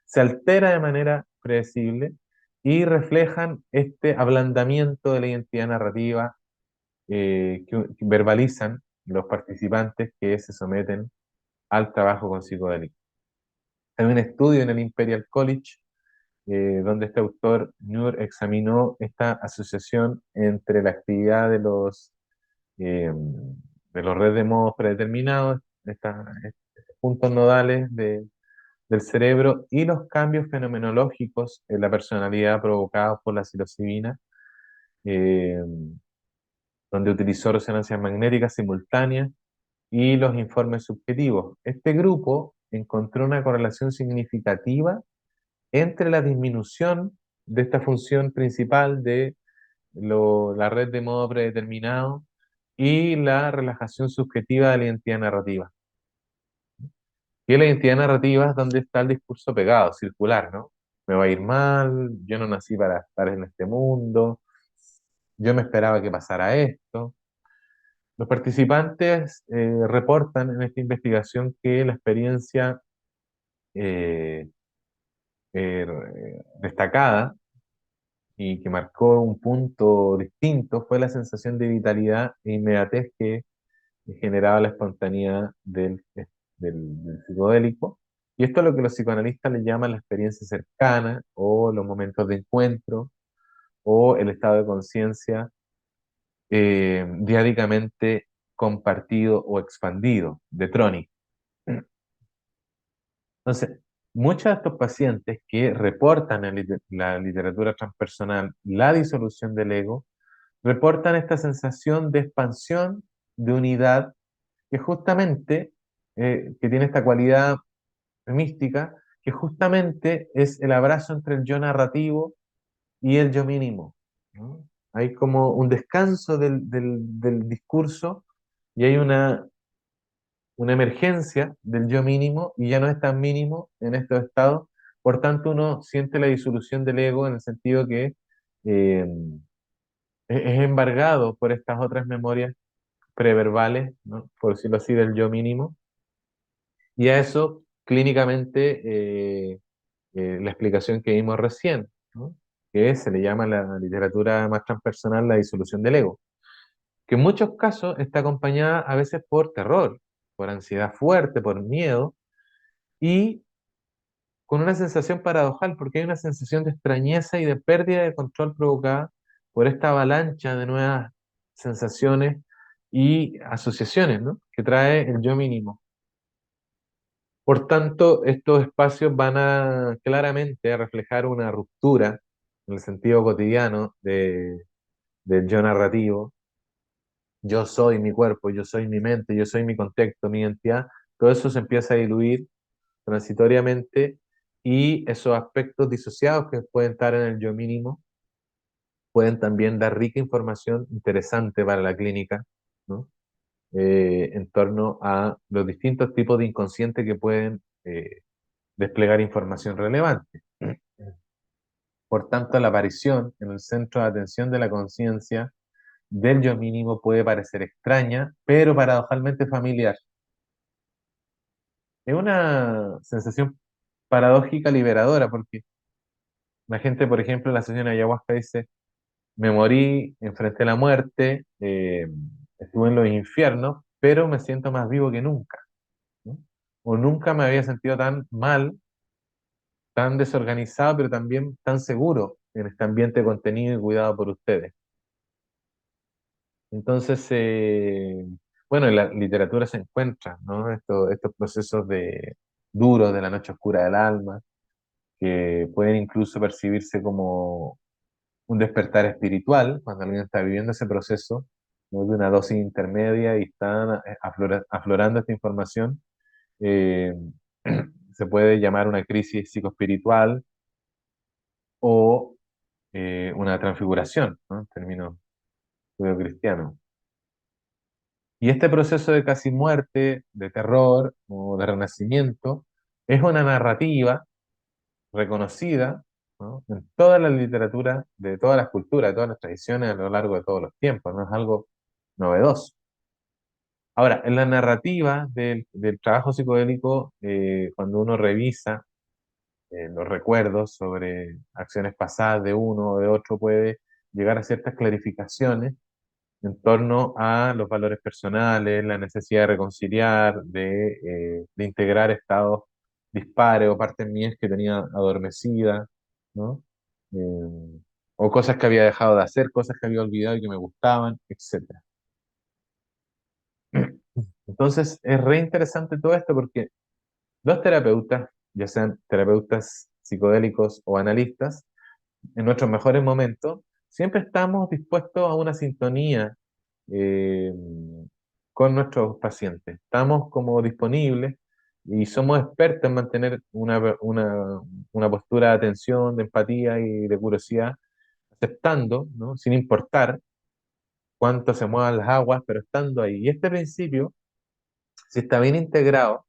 A: se altera de manera predecible y reflejan este ablandamiento de la identidad narrativa que verbalizan los participantes que se someten al trabajo con psicodélicos. Hay un estudio en el Imperial College donde este autor, Nur, examinó esta asociación entre la actividad de los redes de modos predeterminados, estos puntos nodales del cerebro y los cambios fenomenológicos en la personalidad provocados por la psilocibina, eh, donde utilizó resonancias magnéticas simultáneas y los informes subjetivos. Este grupo encontró una correlación significativa entre la disminución de esta función principal de la red de modo predeterminado y la relajación subjetiva de la identidad narrativa. Y la identidad narrativa es donde está el discurso pegado, circular, ¿no? Me va a ir mal, yo no nací para estar en este mundo, yo me esperaba que pasara esto. Los participantes reportan en esta investigación que la experiencia eh, destacada y que marcó un punto distinto fue la sensación de vitalidad e inmediatez que generaba la espontaneidad del psicodélico. Y esto es lo que los psicoanalistas le llaman la experiencia cercana o los momentos de encuentro o el estado de conciencia diádicamente compartido o expandido de Tronic. Entonces, muchos de estos pacientes que reportan en la literatura transpersonal la disolución del ego, reportan esta sensación de expansión, de unidad, que justamente, que tiene esta cualidad mística, que justamente es el abrazo entre el yo narrativo y el yo mínimo, ¿no? Hay como un descanso del discurso y hay una emergencia del yo mínimo y ya no es tan mínimo en estos estados. Por tanto, uno siente la disolución del ego en el sentido que eh, es embargado por estas otras memorias preverbales, ¿no? Por decirlo así, del yo mínimo. Y a eso, clínicamente, la explicación que vimos recién, ¿no? Que se le llama en la literatura más transpersonal la disolución del ego, que en muchos casos está acompañada a veces por terror, por ansiedad fuerte, por miedo, y con una sensación paradojal, porque hay una sensación de extrañeza y de pérdida de control provocada por esta avalancha de nuevas sensaciones y asociaciones, ¿no? Que trae el yo mínimo. Por tanto, estos espacios van a claramente a reflejar una ruptura en el sentido cotidiano del yo narrativo. Yo soy mi cuerpo, yo soy mi mente, yo soy mi contexto, mi identidad. Todo eso se empieza a diluir transitoriamente y esos aspectos disociados que pueden estar en el yo mínimo pueden también dar rica información interesante para la clínica, ¿no? En torno a los distintos tipos de inconsciente que pueden desplegar información relevante. Por tanto, la aparición en el centro de atención de la conciencia del yo mínimo puede parecer extraña, pero paradojalmente familiar. Es una sensación paradójica liberadora, porque la gente, por ejemplo, en la sesión de ayahuasca dice, me morí, enfrenté la muerte, estuve en los infiernos, pero me siento más vivo que nunca, ¿no? O nunca me había sentido tan mal, tan desorganizado, pero también tan seguro en este ambiente contenido y cuidado por ustedes. Entonces, bueno, en la literatura se encuentran, ¿no? Estos procesos duros de la noche oscura del alma, que pueden incluso percibirse como un despertar espiritual, cuando alguien está viviendo ese proceso, ¿no? De una dosis intermedia y están aflorando esta información, eh, se puede llamar una crisis psicoespiritual o una transfiguración, ¿no? En términos judeocristianos. Y este proceso de casi muerte, de terror o de renacimiento, es una narrativa reconocida, ¿no? En toda la literatura, de todas las culturas, de todas las tradiciones a lo largo de todos los tiempos, no es algo novedoso. Ahora, en la narrativa del trabajo psicodélico, cuando uno revisa los recuerdos sobre acciones pasadas de uno o de otro, puede llegar a ciertas clarificaciones en torno a los valores personales, la necesidad de reconciliar, de integrar estados dispares o partes mías que tenía adormecidas, ¿no? Eh, o cosas que había dejado de hacer, cosas que había olvidado y que me gustaban, etcétera. Entonces, es re interesante todo esto porque los terapeutas, ya sean terapeutas psicodélicos o analistas, en nuestros mejores momentos, siempre estamos dispuestos a una sintonía eh, con nuestros pacientes. Estamos como disponibles y somos expertos en mantener una postura de atención, de empatía y de curiosidad, aceptando, ¿no? Sin importar cuánto se muevan las aguas, pero estando ahí. Y este principio, si está bien integrado,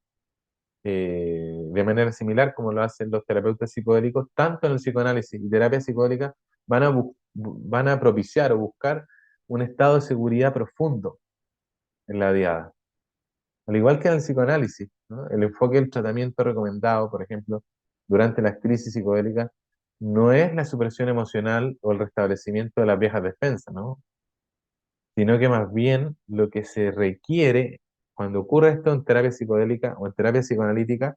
A: de manera similar como lo hacen los terapeutas psicodélicos, tanto en el psicoanálisis y terapia psicodélica, van a propiciar o buscar un estado de seguridad profundo en la diada. Al igual que en el psicoanálisis, ¿no? El enfoque del tratamiento recomendado, por ejemplo, durante las crisis psicodélicas, no es la supresión emocional o el restablecimiento de las viejas defensas, ¿no? Sino que más bien lo que se requiere cuando ocurre esto en terapia psicodélica o en terapia psicoanalítica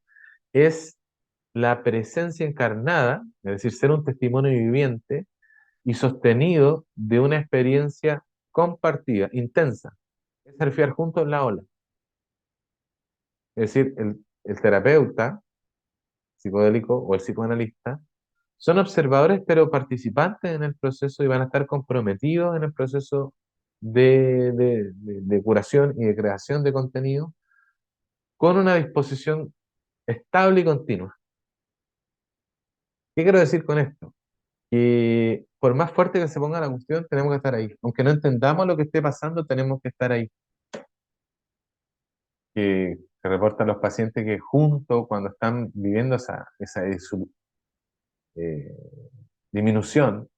A: es la presencia encarnada, es decir, ser un testimonio viviente y sostenido de una experiencia compartida, intensa, es surfear juntos en la ola. Es decir, el terapeuta psicodélico o el psicoanalista son observadores pero participantes en el proceso y van a estar comprometidos en el proceso de curación y de creación de contenido con una disposición estable y continua. ¿Qué quiero decir con esto? Que por más fuerte que se ponga la cuestión, tenemos que estar ahí. Aunque no entendamos lo que esté pasando, tenemos que estar ahí. Que se reportan los pacientes que junto, cuando están viviendo eh, disminución,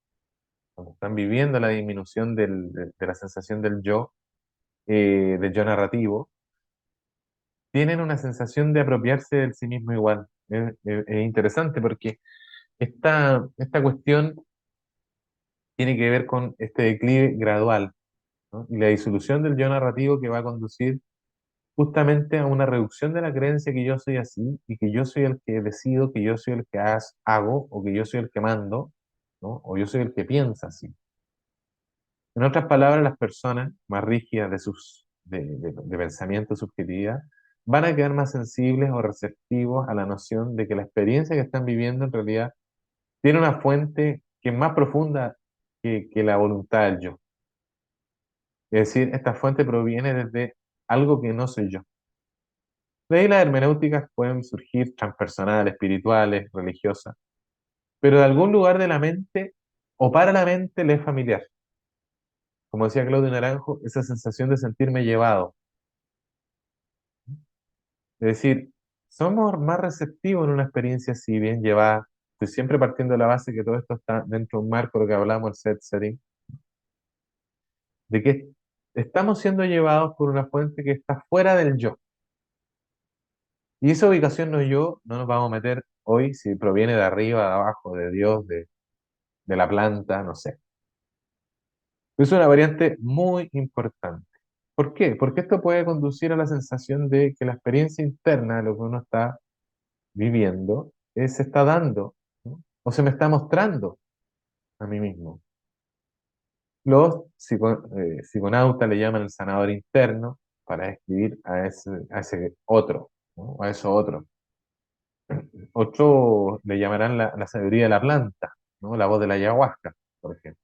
A: cuando están viviendo la disminución de la sensación del yo narrativo, tienen una sensación de apropiarse del sí mismo igual. Es interesante porque esta cuestión tiene que ver con este declive gradual, ¿no? Y la disolución del yo narrativo que va a conducir justamente a una reducción de la creencia que yo soy así y que yo soy el que decido, que yo soy el que hago o que yo soy el que mando, ¿no? O yo soy el que piensa así. En otras palabras, las personas más rígidas de pensamiento, subjetividad, van a quedar más sensibles o receptivos a la noción de que la experiencia que están viviendo en realidad tiene una fuente que es más profunda que la voluntad del yo. Es decir, esta fuente proviene desde algo que no soy yo. De ahí las hermenéuticas pueden surgir transpersonales, espirituales, religiosas, pero de algún lugar de la mente o para la mente le es familiar. Como decía Claudio Naranjo, esa sensación de sentirme llevado. Es decir, somos más receptivos en una experiencia así bien llevada. Estoy siempre partiendo de la base que todo esto está dentro de un marco, lo que hablamos, el set setting, de que estamos siendo llevados por una fuente que está fuera del yo. Y esa ubicación no yo, no nos vamos a meter hoy si proviene de arriba, de abajo, de Dios, de la planta, no sé. Es una variante muy importante. ¿Por qué? Porque esto puede conducir a la sensación de que la experiencia interna de lo que uno está viviendo se está dando, ¿no? O se me está mostrando a mí mismo. Los psiconautas le llaman el sanador interno para describir a ese otro, ¿no? A eso otro. Otro le llamarán la sabiduría de la planta, ¿no? La voz de la ayahuasca, por ejemplo.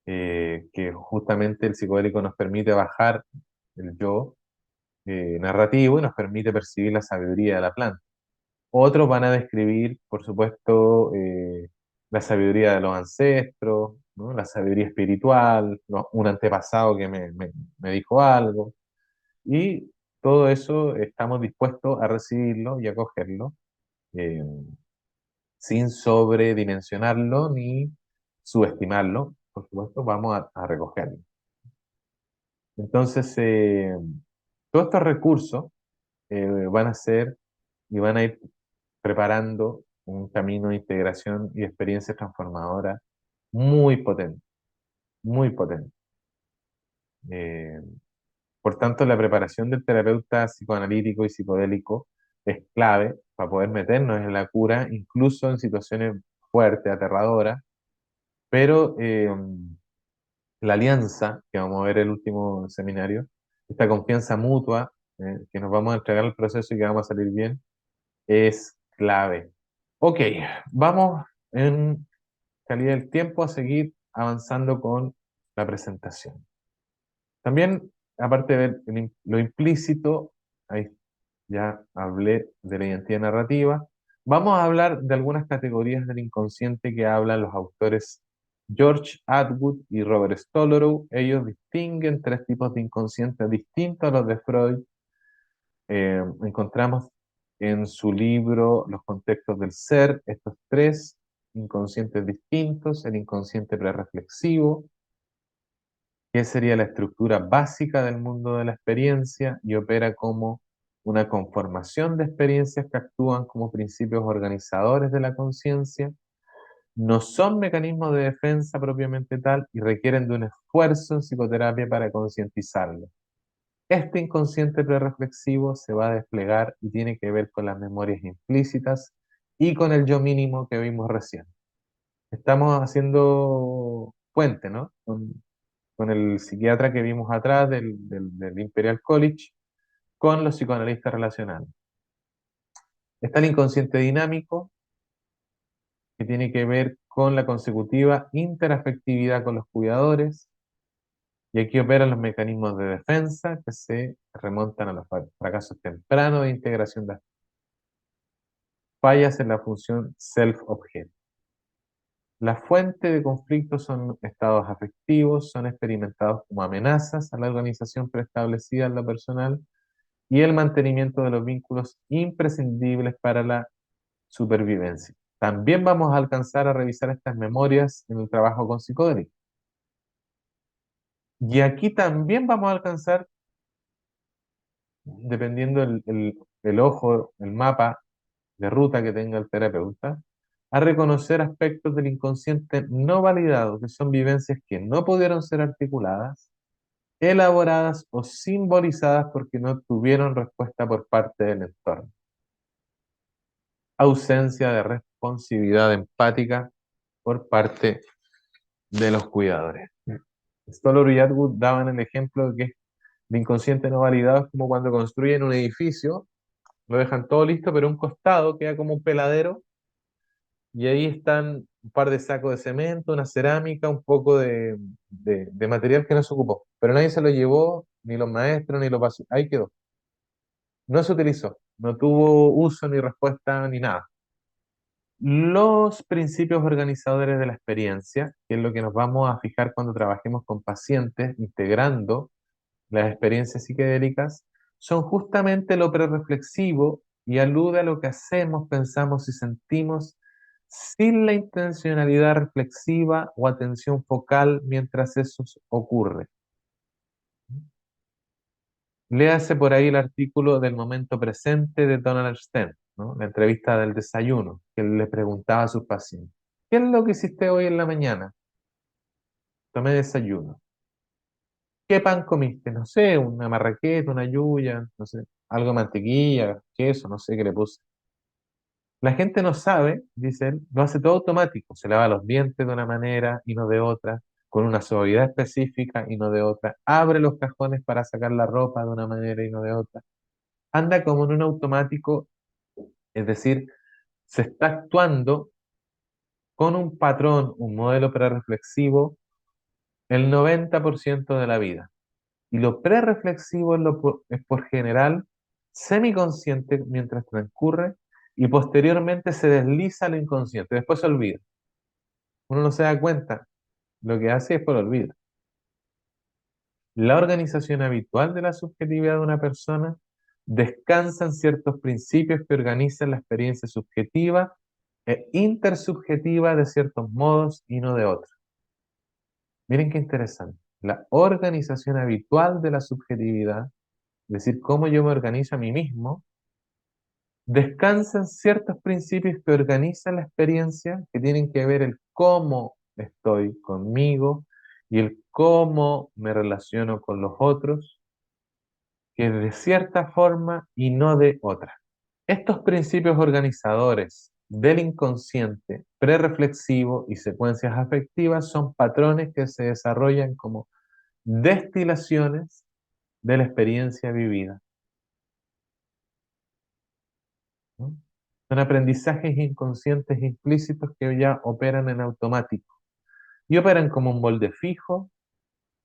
A: Que justamente el psicodélico nos permite bajar el yo narrativo y nos permite percibir la sabiduría de la planta. Otros van a describir, por supuesto, la sabiduría de los ancestros, ¿no? La sabiduría espiritual, un antepasado que me dijo algo. Y todo eso estamos dispuestos a recibirlo y acogerlo, eh, sin sobredimensionarlo ni subestimarlo. Por supuesto, vamos a recogerlo. Entonces, todos estos recursos van a ser y van a ir preparando un camino de integración y experiencia transformadora muy potente, muy potente. Eh, por tanto, la preparación del terapeuta psicoanalítico y psicodélico es clave para poder meternos en la cura, incluso en situaciones fuertes, aterradoras, pero la alianza, que vamos a ver el último seminario, esta confianza mutua, que nos vamos a entregar al proceso y que vamos a salir bien, es clave. Ok, vamos en calidad del tiempo a seguir avanzando con la presentación. También, aparte de ver lo implícito, ahí ya hablé de la identidad narrativa, vamos a hablar de algunas categorías del inconsciente que hablan los autores George Atwood y Robert Stolorow. Ellos distinguen tres tipos de inconscientes distintos a los de Freud. Encontramos en su libro Los contextos del ser estos tres inconscientes distintos: el inconsciente prereflexivo, que sería la estructura básica del mundo de la experiencia y opera como una conformación de experiencias que actúan como principios organizadores de la conciencia. No son mecanismos de defensa propiamente tal y requieren de un esfuerzo en psicoterapia para concientizarlo. Este inconsciente prereflexivo se va a desplegar y tiene que ver con las memorias implícitas y con el yo mínimo que vimos recién. Estamos haciendo puente, ¿no? Con el psiquiatra que vimos atrás del Imperial College, con los psicoanalistas relacionales. Está el inconsciente dinámico, que tiene que ver con la consecutiva interafectividad con los cuidadores, y aquí operan los mecanismos de defensa que se remontan a los fracasos tempranos de integración de fallas en la función self-objeto. La fuente de conflictos son estados afectivos, son experimentados como amenazas a la organización preestablecida en lo personal y el mantenimiento de los vínculos imprescindibles para la supervivencia. También vamos a alcanzar a revisar estas memorias en el trabajo con psicodélicos. Y aquí también vamos a alcanzar, dependiendo el ojo, el mapa de ruta que tenga el terapeuta, a reconocer aspectos del inconsciente no validados, que son vivencias que no pudieron ser articuladas, elaboradas o simbolizadas porque no tuvieron respuesta por parte del entorno. Ausencia de responsividad empática por parte de los cuidadores. Stoller y Atwood daban el ejemplo de que el inconsciente no validado es como cuando construyen un edificio, lo dejan todo listo, pero un costado queda como un peladero y ahí están un par de sacos de cemento, una cerámica, un poco de material que no se ocupó, pero nadie se lo llevó, ni los maestros, ni los pasos, ahí quedó. No se utilizó, no tuvo uso ni respuesta ni nada. Los principios organizadores de la experiencia, que es lo que nos vamos a fijar cuando trabajemos con pacientes, integrando las experiencias psiquedélicas, son justamente lo prereflexivo y alude a lo que hacemos, pensamos y sentimos sin la intencionalidad reflexiva o atención focal mientras eso ocurre. Léase por ahí el artículo del momento presente de Donald Stern, ¿no? La entrevista del desayuno, que él le preguntaba a sus pacientes: ¿qué es lo que hiciste hoy en la mañana? Tomé desayuno. ¿Qué pan comiste? No sé, una marraqueta, una yuya, no sé, algo de mantequilla, queso, no sé qué le puse. La gente no sabe, dice él, lo hace todo automático. Se lava los dientes de una manera y no de otra, con una suavidad específica y no de otra. Abre los cajones para sacar la ropa de una manera y no de otra. Anda como en un automático, es decir, se está actuando con un patrón, un modelo prereflexivo, el 90% de la vida. Y lo prereflexivo es por general semiconsciente mientras transcurre y posteriormente se desliza al inconsciente, después se olvida. Uno no se da cuenta, lo que hace es por olvido. La organización habitual de la subjetividad de una persona descansa en ciertos principios que organizan la experiencia subjetiva e intersubjetiva de ciertos modos y no de otros. Miren qué interesante. La organización habitual de la subjetividad, es decir, cómo yo me organizo a mí mismo, descansa en ciertos principios que organizan la experiencia, que tienen que ver el cómo estoy conmigo y el cómo me relaciono con los otros, que de cierta forma y no de otra. Estos principios organizadores del inconsciente, prereflexivo y secuencias afectivas son patrones que se desarrollan como destilaciones de la experiencia vivida, ¿no? Son aprendizajes inconscientes implícitos que ya operan en automático y operan como un molde fijo,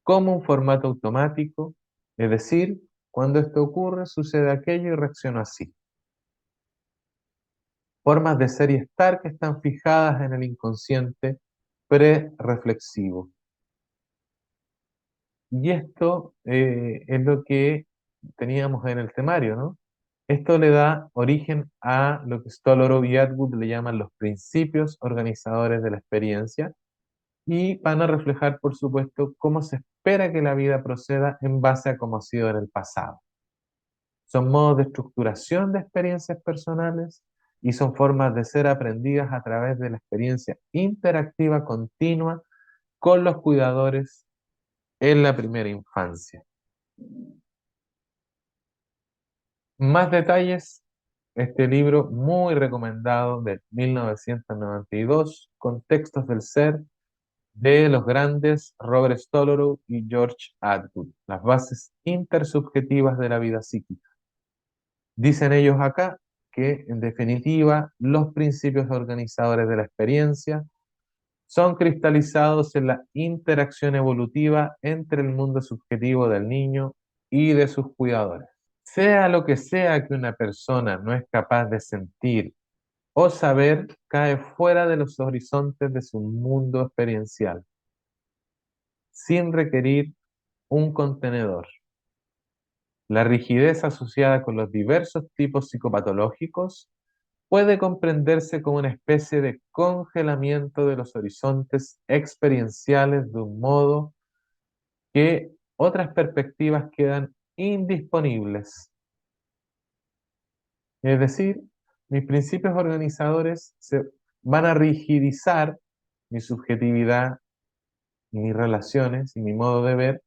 A: como un formato automático, es decir, cuando esto ocurre, sucede aquello y reacciono así. Formas de ser y estar que están fijadas en el inconsciente pre-reflexivo. Y esto es lo que teníamos en el temario, ¿no? Esto le da origen a lo que Stolorow y Atwood le llaman los principios organizadores de la experiencia y van a reflejar, por supuesto, cómo se espera que la vida proceda en base a cómo ha sido en el pasado. Son modos de estructuración de experiencias personales y son formas de ser aprendidas a través de la experiencia interactiva continua con los cuidadores en la primera infancia. Más detalles, este libro muy recomendado de 1992, Contextos del Ser, de los grandes Robert Stolorow y George Atwood, las bases intersubjetivas de la vida psíquica. Dicen ellos acá que, en definitiva, los principios organizadores de la experiencia son cristalizados en la interacción evolutiva entre el mundo subjetivo del niño y de sus cuidadores. Sea lo que sea que una persona no es capaz de sentir o saber, cae fuera de los horizontes de su mundo experiencial, sin requerir un contenedor. La rigidez asociada con los diversos tipos psicopatológicos puede comprenderse como una especie de congelamiento de los horizontes experienciales de un modo que otras perspectivas quedan indisponibles. Es decir, mis principios organizadores se van a rigidizar mi subjetividad, mis relaciones y mi modo de ver,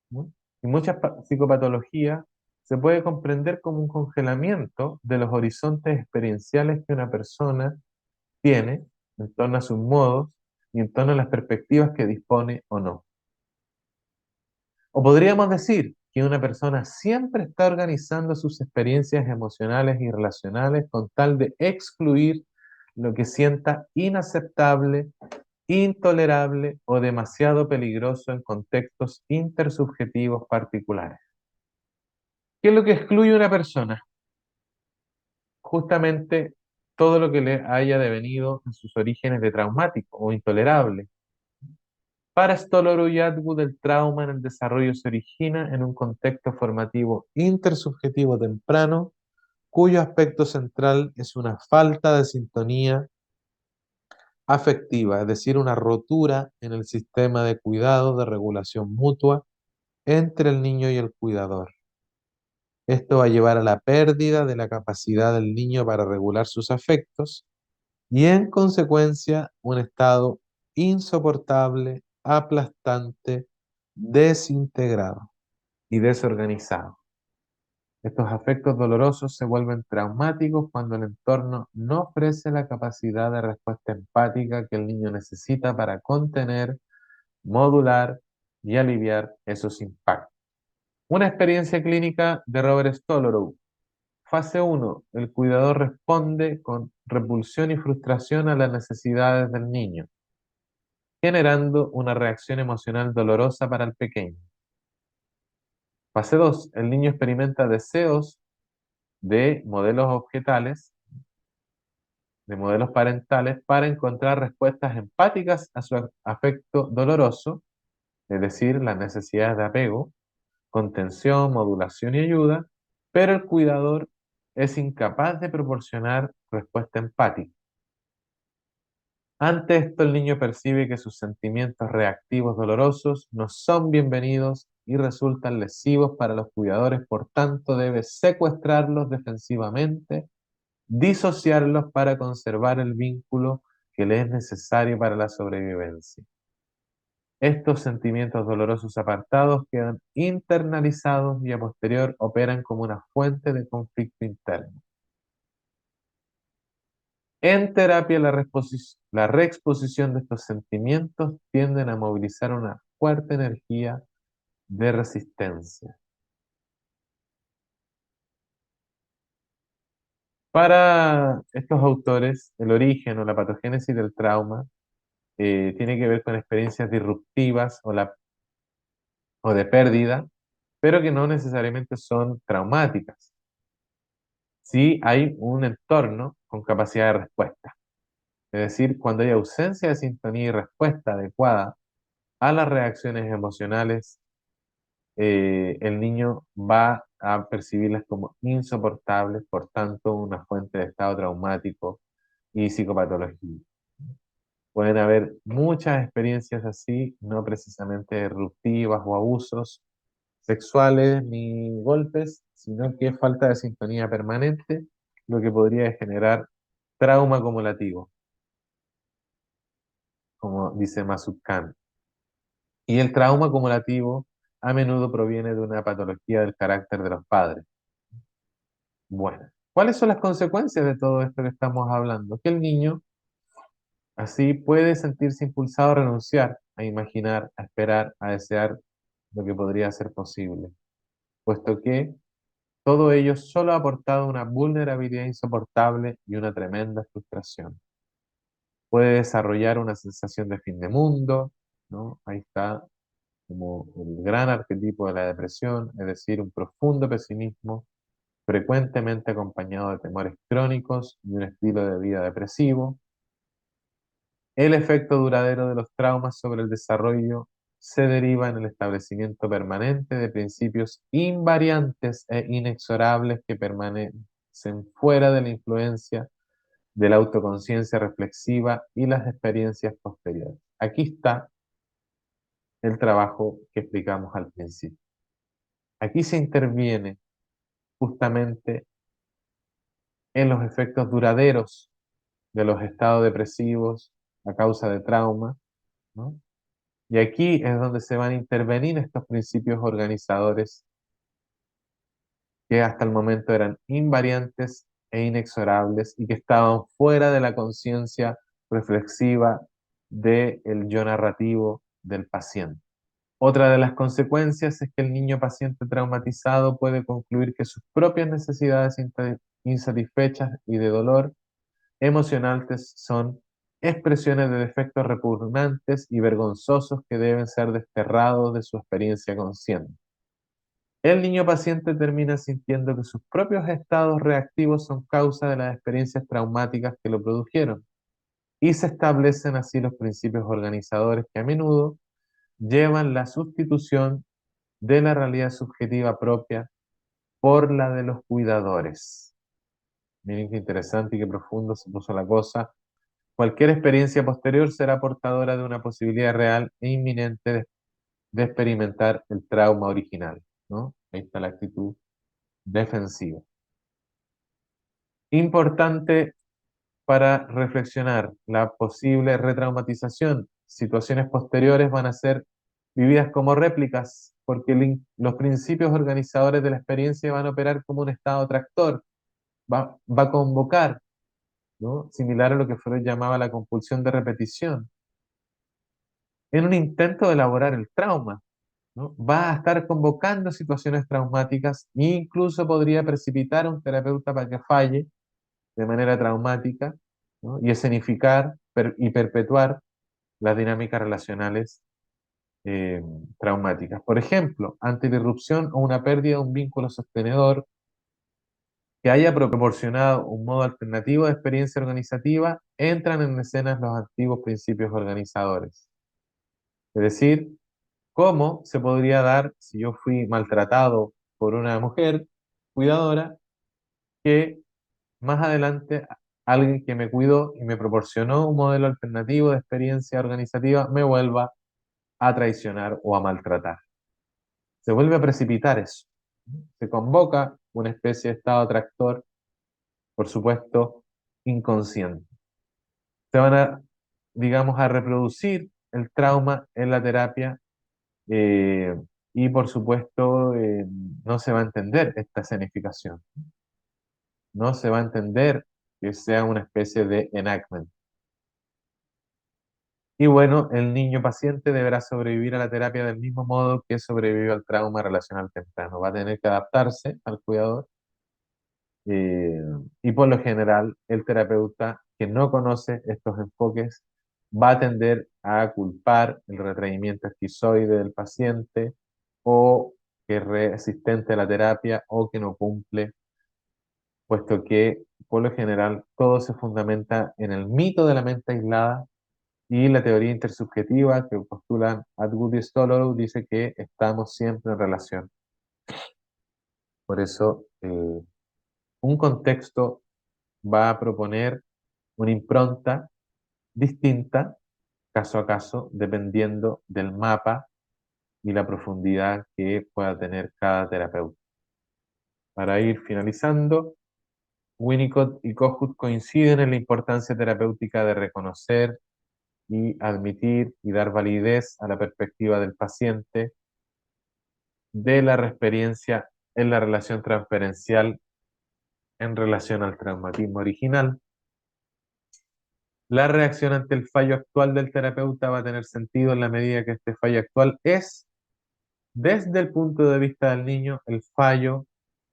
A: ¿no? Y muchas psicopatologías se puede comprender como un congelamiento de los horizontes experienciales que una persona tiene en torno a sus modos y en torno a las perspectivas que dispone o no. O podríamos decir que una persona siempre está organizando sus experiencias emocionales y relacionales con tal de excluir lo que sienta inaceptable, intolerable o demasiado peligroso en contextos intersubjetivos particulares. ¿Qué es lo que excluye a una persona? Justamente todo lo que le haya devenido en sus orígenes de traumático o intolerable. Para Stolorow y Atwood, el trauma en el desarrollo se origina en un contexto formativo intersubjetivo temprano, cuyo aspecto central es una falta de sintonía afectiva, es decir, una rotura en el sistema de cuidado de regulación mutua entre el niño y el cuidador. Esto va a llevar a la pérdida de la capacidad del niño para regular sus afectos y en consecuencia un estado insoportable, aplastante, desintegrado y desorganizado. Estos afectos dolorosos se vuelven traumáticos cuando el entorno no ofrece la capacidad de respuesta empática que el niño necesita para contener, modular y aliviar esos impactos. Una experiencia clínica de Robert Stolorow. Fase 1. El cuidador responde con repulsión y frustración a las necesidades del niño, generando una reacción emocional dolorosa para el pequeño. Fase 2. El niño experimenta deseos de modelos objetales, de modelos parentales, para encontrar respuestas empáticas a su afecto doloroso, es decir, las necesidades de apego, contención, modulación y ayuda, pero el cuidador es incapaz de proporcionar respuesta empática. Ante esto, el niño percibe que sus sentimientos reactivos dolorosos no son bienvenidos y resultan lesivos para los cuidadores, por tanto debe secuestrarlos defensivamente, disociarlos para conservar el vínculo que le es necesario para la sobrevivencia. Estos sentimientos dolorosos apartados quedan internalizados y a posterior operan como una fuente de conflicto interno. En terapia, la reexposición de estos sentimientos tienden a movilizar una fuerte energía de resistencia. Para estos autores, el origen o la patogénesis del trauma tiene que ver con experiencias disruptivas o de pérdida, pero que no necesariamente son traumáticas. Sí hay un entorno con capacidad de respuesta. Es decir, cuando hay ausencia de sintonía y respuesta adecuada a las reacciones emocionales, el niño va a percibirlas como insoportables, por tanto, una fuente de estado traumático y psicopatología. Pueden haber muchas experiencias así, no precisamente disruptivas o abusos sexuales ni golpes, sino que falta de sintonía permanente, lo que podría generar trauma acumulativo, como dice Mazzucchelli. Y el trauma acumulativo a menudo proviene de una patología del carácter de los padres. Bueno, ¿cuáles son las consecuencias de todo esto que estamos hablando? Que el niño así puede sentirse impulsado a renunciar, a imaginar, a esperar, a desear lo que podría ser posible, puesto que todo ello solo ha aportado una vulnerabilidad insoportable y una tremenda frustración. Puede desarrollar una sensación de fin de mundo, ¿no? Ahí está como el gran arquetipo de la depresión, es decir, un profundo pesimismo, frecuentemente acompañado de temores crónicos y un estilo de vida depresivo. El efecto duradero de los traumas sobre el desarrollo se deriva en el establecimiento permanente de principios invariantes e inexorables que permanecen fuera de la influencia de la autoconciencia reflexiva y las experiencias posteriores. Aquí está el trabajo que explicamos al principio. Aquí se interviene justamente en los efectos duraderos de los estados depresivos a causa de trauma, ¿no? Y aquí es donde se van a intervenir estos principios organizadores que hasta el momento eran invariantes e inexorables y que estaban fuera de la conciencia reflexiva del yo narrativo del paciente. Otra de las consecuencias es que el niño paciente traumatizado puede concluir que sus propias necesidades insatisfechas y de dolor emocionales son expresiones de defectos repugnantes y vergonzosos que deben ser desterrados de su experiencia consciente. El niño paciente termina sintiendo que sus propios estados reactivos son causa de las experiencias traumáticas que lo produjeron, y se establecen así los principios organizadores que a menudo llevan la sustitución de la realidad subjetiva propia por la de los cuidadores. Miren qué interesante y qué profundo se puso la cosa. Cualquier experiencia posterior será portadora de una posibilidad real e inminente de experimentar el trauma original, ¿no? Ahí está la actitud defensiva. Importante para reflexionar, la posible retraumatización. Situaciones posteriores van a ser vividas como réplicas, porque los principios organizadores de la experiencia van a operar como un estado tractor, va a convocar, ¿no? Similar a lo que Freud llamaba la compulsión de repetición, en un intento de elaborar el trauma, ¿no? Va a estar convocando situaciones traumáticas e incluso podría precipitar a un terapeuta para que falle de manera traumática, ¿no? Y escenificar y perpetuar las dinámicas relacionales eh, traumáticas. Por ejemplo, ante la irrupción o una pérdida de un vínculo sostenedor que haya proporcionado un modo alternativo de experiencia organizativa, entran en escena los antiguos principios organizadores. Es decir, ¿cómo se podría dar si yo fui maltratado por una mujer cuidadora que más adelante alguien que me cuidó y me proporcionó un modelo alternativo de experiencia organizativa me vuelva a traicionar o a maltratar? Se vuelve a precipitar eso. Se convoca una especie de estado tractor, por supuesto, inconsciente. Se van a, digamos, a reproducir el trauma en la terapia, eh, y, por supuesto, no se va a entender esta escenificación. No se va a entender que sea una especie de enactment. Y bueno, el niño paciente deberá sobrevivir a la terapia del mismo modo que sobrevivió al trauma relacional temprano. Va a tener que adaptarse al cuidador, eh, y por lo general el terapeuta que no conoce estos enfoques va a tender a culpar el retraimiento esquizoide del paciente, o que es resistente a la terapia o que no cumple, puesto que por lo general todo se fundamenta en el mito de la mente aislada y la teoría intersubjetiva que postulan Atwood y Stolow dice que estamos siempre en relación. Por eso, un contexto va a proponer una impronta distinta caso a caso, dependiendo del mapa y la profundidad que pueda tener cada terapeuta. Para ir finalizando, Winnicott y Kohut coinciden en la importancia terapéutica de reconocer y admitir y dar validez a la perspectiva del paciente de la experiencia en la relación transferencial en relación al traumatismo original. La reacción ante el fallo actual del terapeuta va a tener sentido en la medida que este fallo actual es, desde el punto de vista del niño, el fallo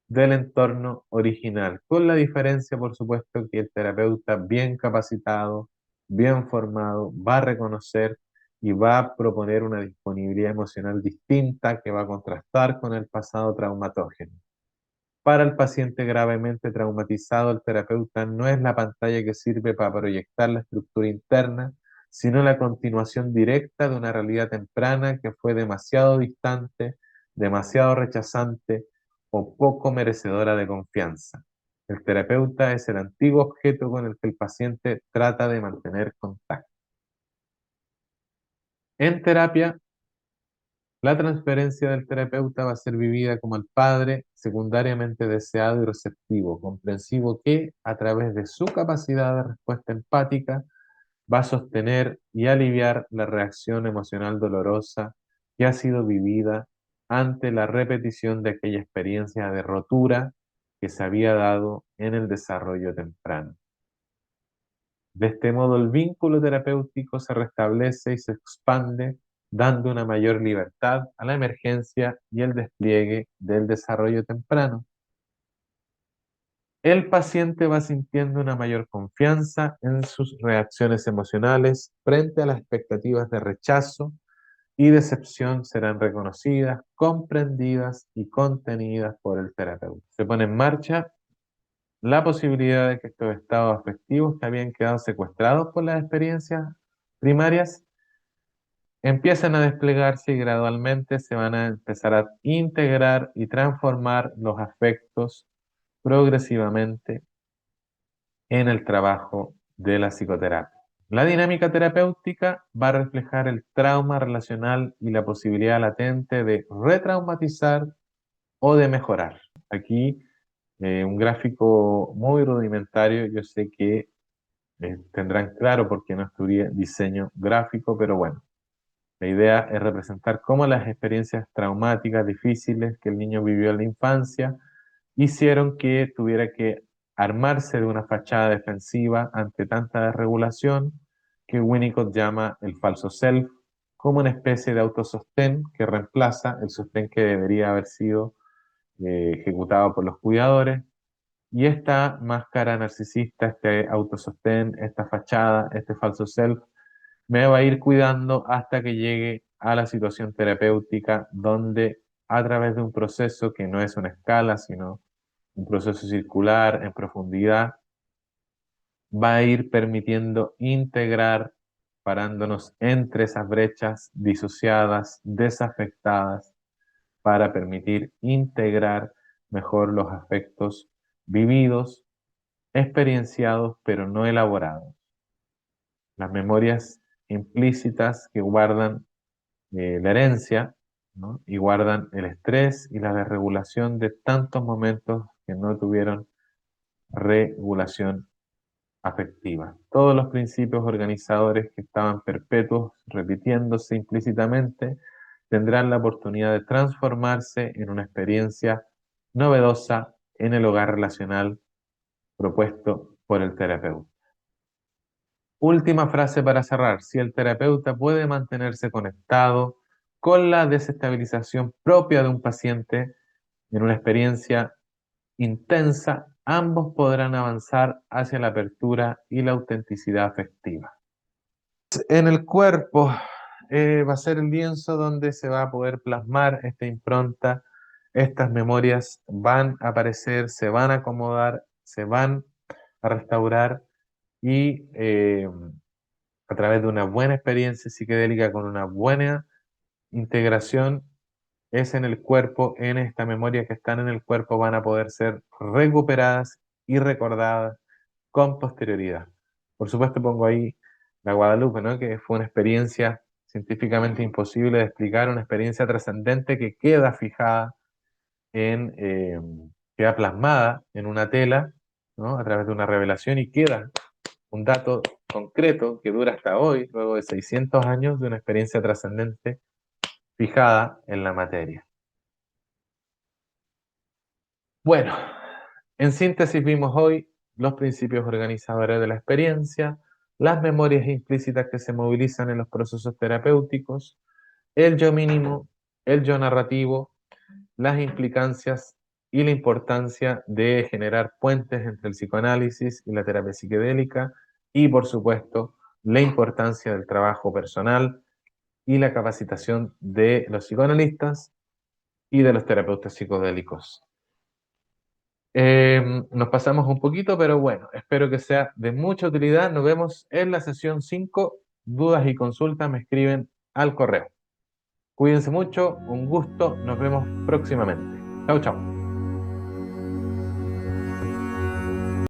A: del entorno original, con la diferencia, por supuesto, que el terapeuta bien capacitado, bien formado, va a reconocer y va a proponer una disponibilidad emocional distinta que va a contrastar con el pasado traumatógeno. Para el paciente gravemente traumatizado, el terapeuta no es la pantalla que sirve para proyectar la estructura interna, sino la continuación directa de una realidad temprana que fue demasiado distante, demasiado rechazante o poco merecedora de confianza. El terapeuta es el antiguo objeto con el que el paciente trata de mantener contacto. En terapia, la transferencia del terapeuta va a ser vivida como el padre secundariamente deseado y receptivo, comprensivo que, a través de su capacidad de respuesta empática, va a sostener y aliviar la reacción emocional dolorosa que ha sido vivida ante la repetición de aquella experiencia de rotura que se había dado en el desarrollo temprano. De este modo, el vínculo terapéutico se restablece y se expande, dando una mayor libertad a la emergencia y el despliegue del desarrollo temprano. El paciente va sintiendo una mayor confianza en sus reacciones emocionales frente a las expectativas de rechazo y decepción serán reconocidas, comprendidas y contenidas por el terapeuta. Se pone en marcha la posibilidad de que estos estados afectivos que habían quedado secuestrados por las experiencias primarias empiezan a desplegarse y gradualmente se van a empezar a integrar y transformar los afectos progresivamente en el trabajo de la psicoterapia. La dinámica terapéutica va a reflejar el trauma relacional y la posibilidad latente de retraumatizar o de mejorar. Aquí, un gráfico muy rudimentario, yo sé que tendrán claro porque no estudié diseño gráfico, pero bueno, la idea es representar cómo las experiencias traumáticas difíciles que el niño vivió en la infancia hicieron que tuviera que armarse de una fachada defensiva ante tanta desregulación que Winnicott llama el falso self, como una especie de autosostén que reemplaza el sostén que debería haber sido ejecutado por los cuidadores. Y esta máscara narcisista, este autosostén, esta fachada, este falso self, me va a ir cuidando hasta que llegue a la situación terapéutica donde a través de un proceso que no es una escala, sino un proceso circular en profundidad, va a ir permitiendo integrar, parándonos entre esas brechas disociadas, desafectadas, para permitir integrar mejor los aspectos vividos, experienciados, pero no elaborados. Las memorias implícitas que guardan la herencia, ¿no? Y guardan el estrés y la desregulación de tantos momentos que no tuvieron regulación afectiva. Todos los principios organizadores que estaban perpetuos, repitiéndose implícitamente, tendrán la oportunidad de transformarse en una experiencia novedosa en el hogar relacional propuesto por el terapeuta. Última frase para cerrar. Si el terapeuta puede mantenerse conectado con la desestabilización propia de un paciente en una experiencia intensa, ambos podrán avanzar hacia la apertura y la autenticidad afectiva. En el cuerpo va a ser el lienzo donde se va a poder plasmar esta impronta. Estas memorias van a aparecer, se van a acomodar, se van a restaurar y a través de una buena experiencia psicodélica con una buena integración es en el cuerpo, en esta memoria que están en el cuerpo van a poder ser recuperadas y recordadas con posterioridad. Por supuesto pongo ahí la Guadalupe, ¿no? Que fue una experiencia científicamente imposible de explicar, una experiencia trascendente que queda fijada queda plasmada en una tela, ¿no? A través de una revelación y queda un dato concreto que dura hasta hoy, luego de 600 años de una experiencia trascendente fijada en la materia. Bueno, en síntesis vimos hoy los principios organizadores de la experiencia, las memorias implícitas que se movilizan en los procesos terapéuticos, el yo mínimo, el yo narrativo, las implicancias y la importancia de generar puentes entre el psicoanálisis y la terapia psicodélica y, por supuesto, la importancia del trabajo personal y la capacitación de los psicoanalistas y de los terapeutas psicodélicos. Nos pasamos un poquito, pero bueno, espero que sea de mucha utilidad. Nos vemos en la sesión 5. Dudas y consultas me escriben al correo. Cuídense mucho, un gusto, nos vemos próximamente. Chau, chau.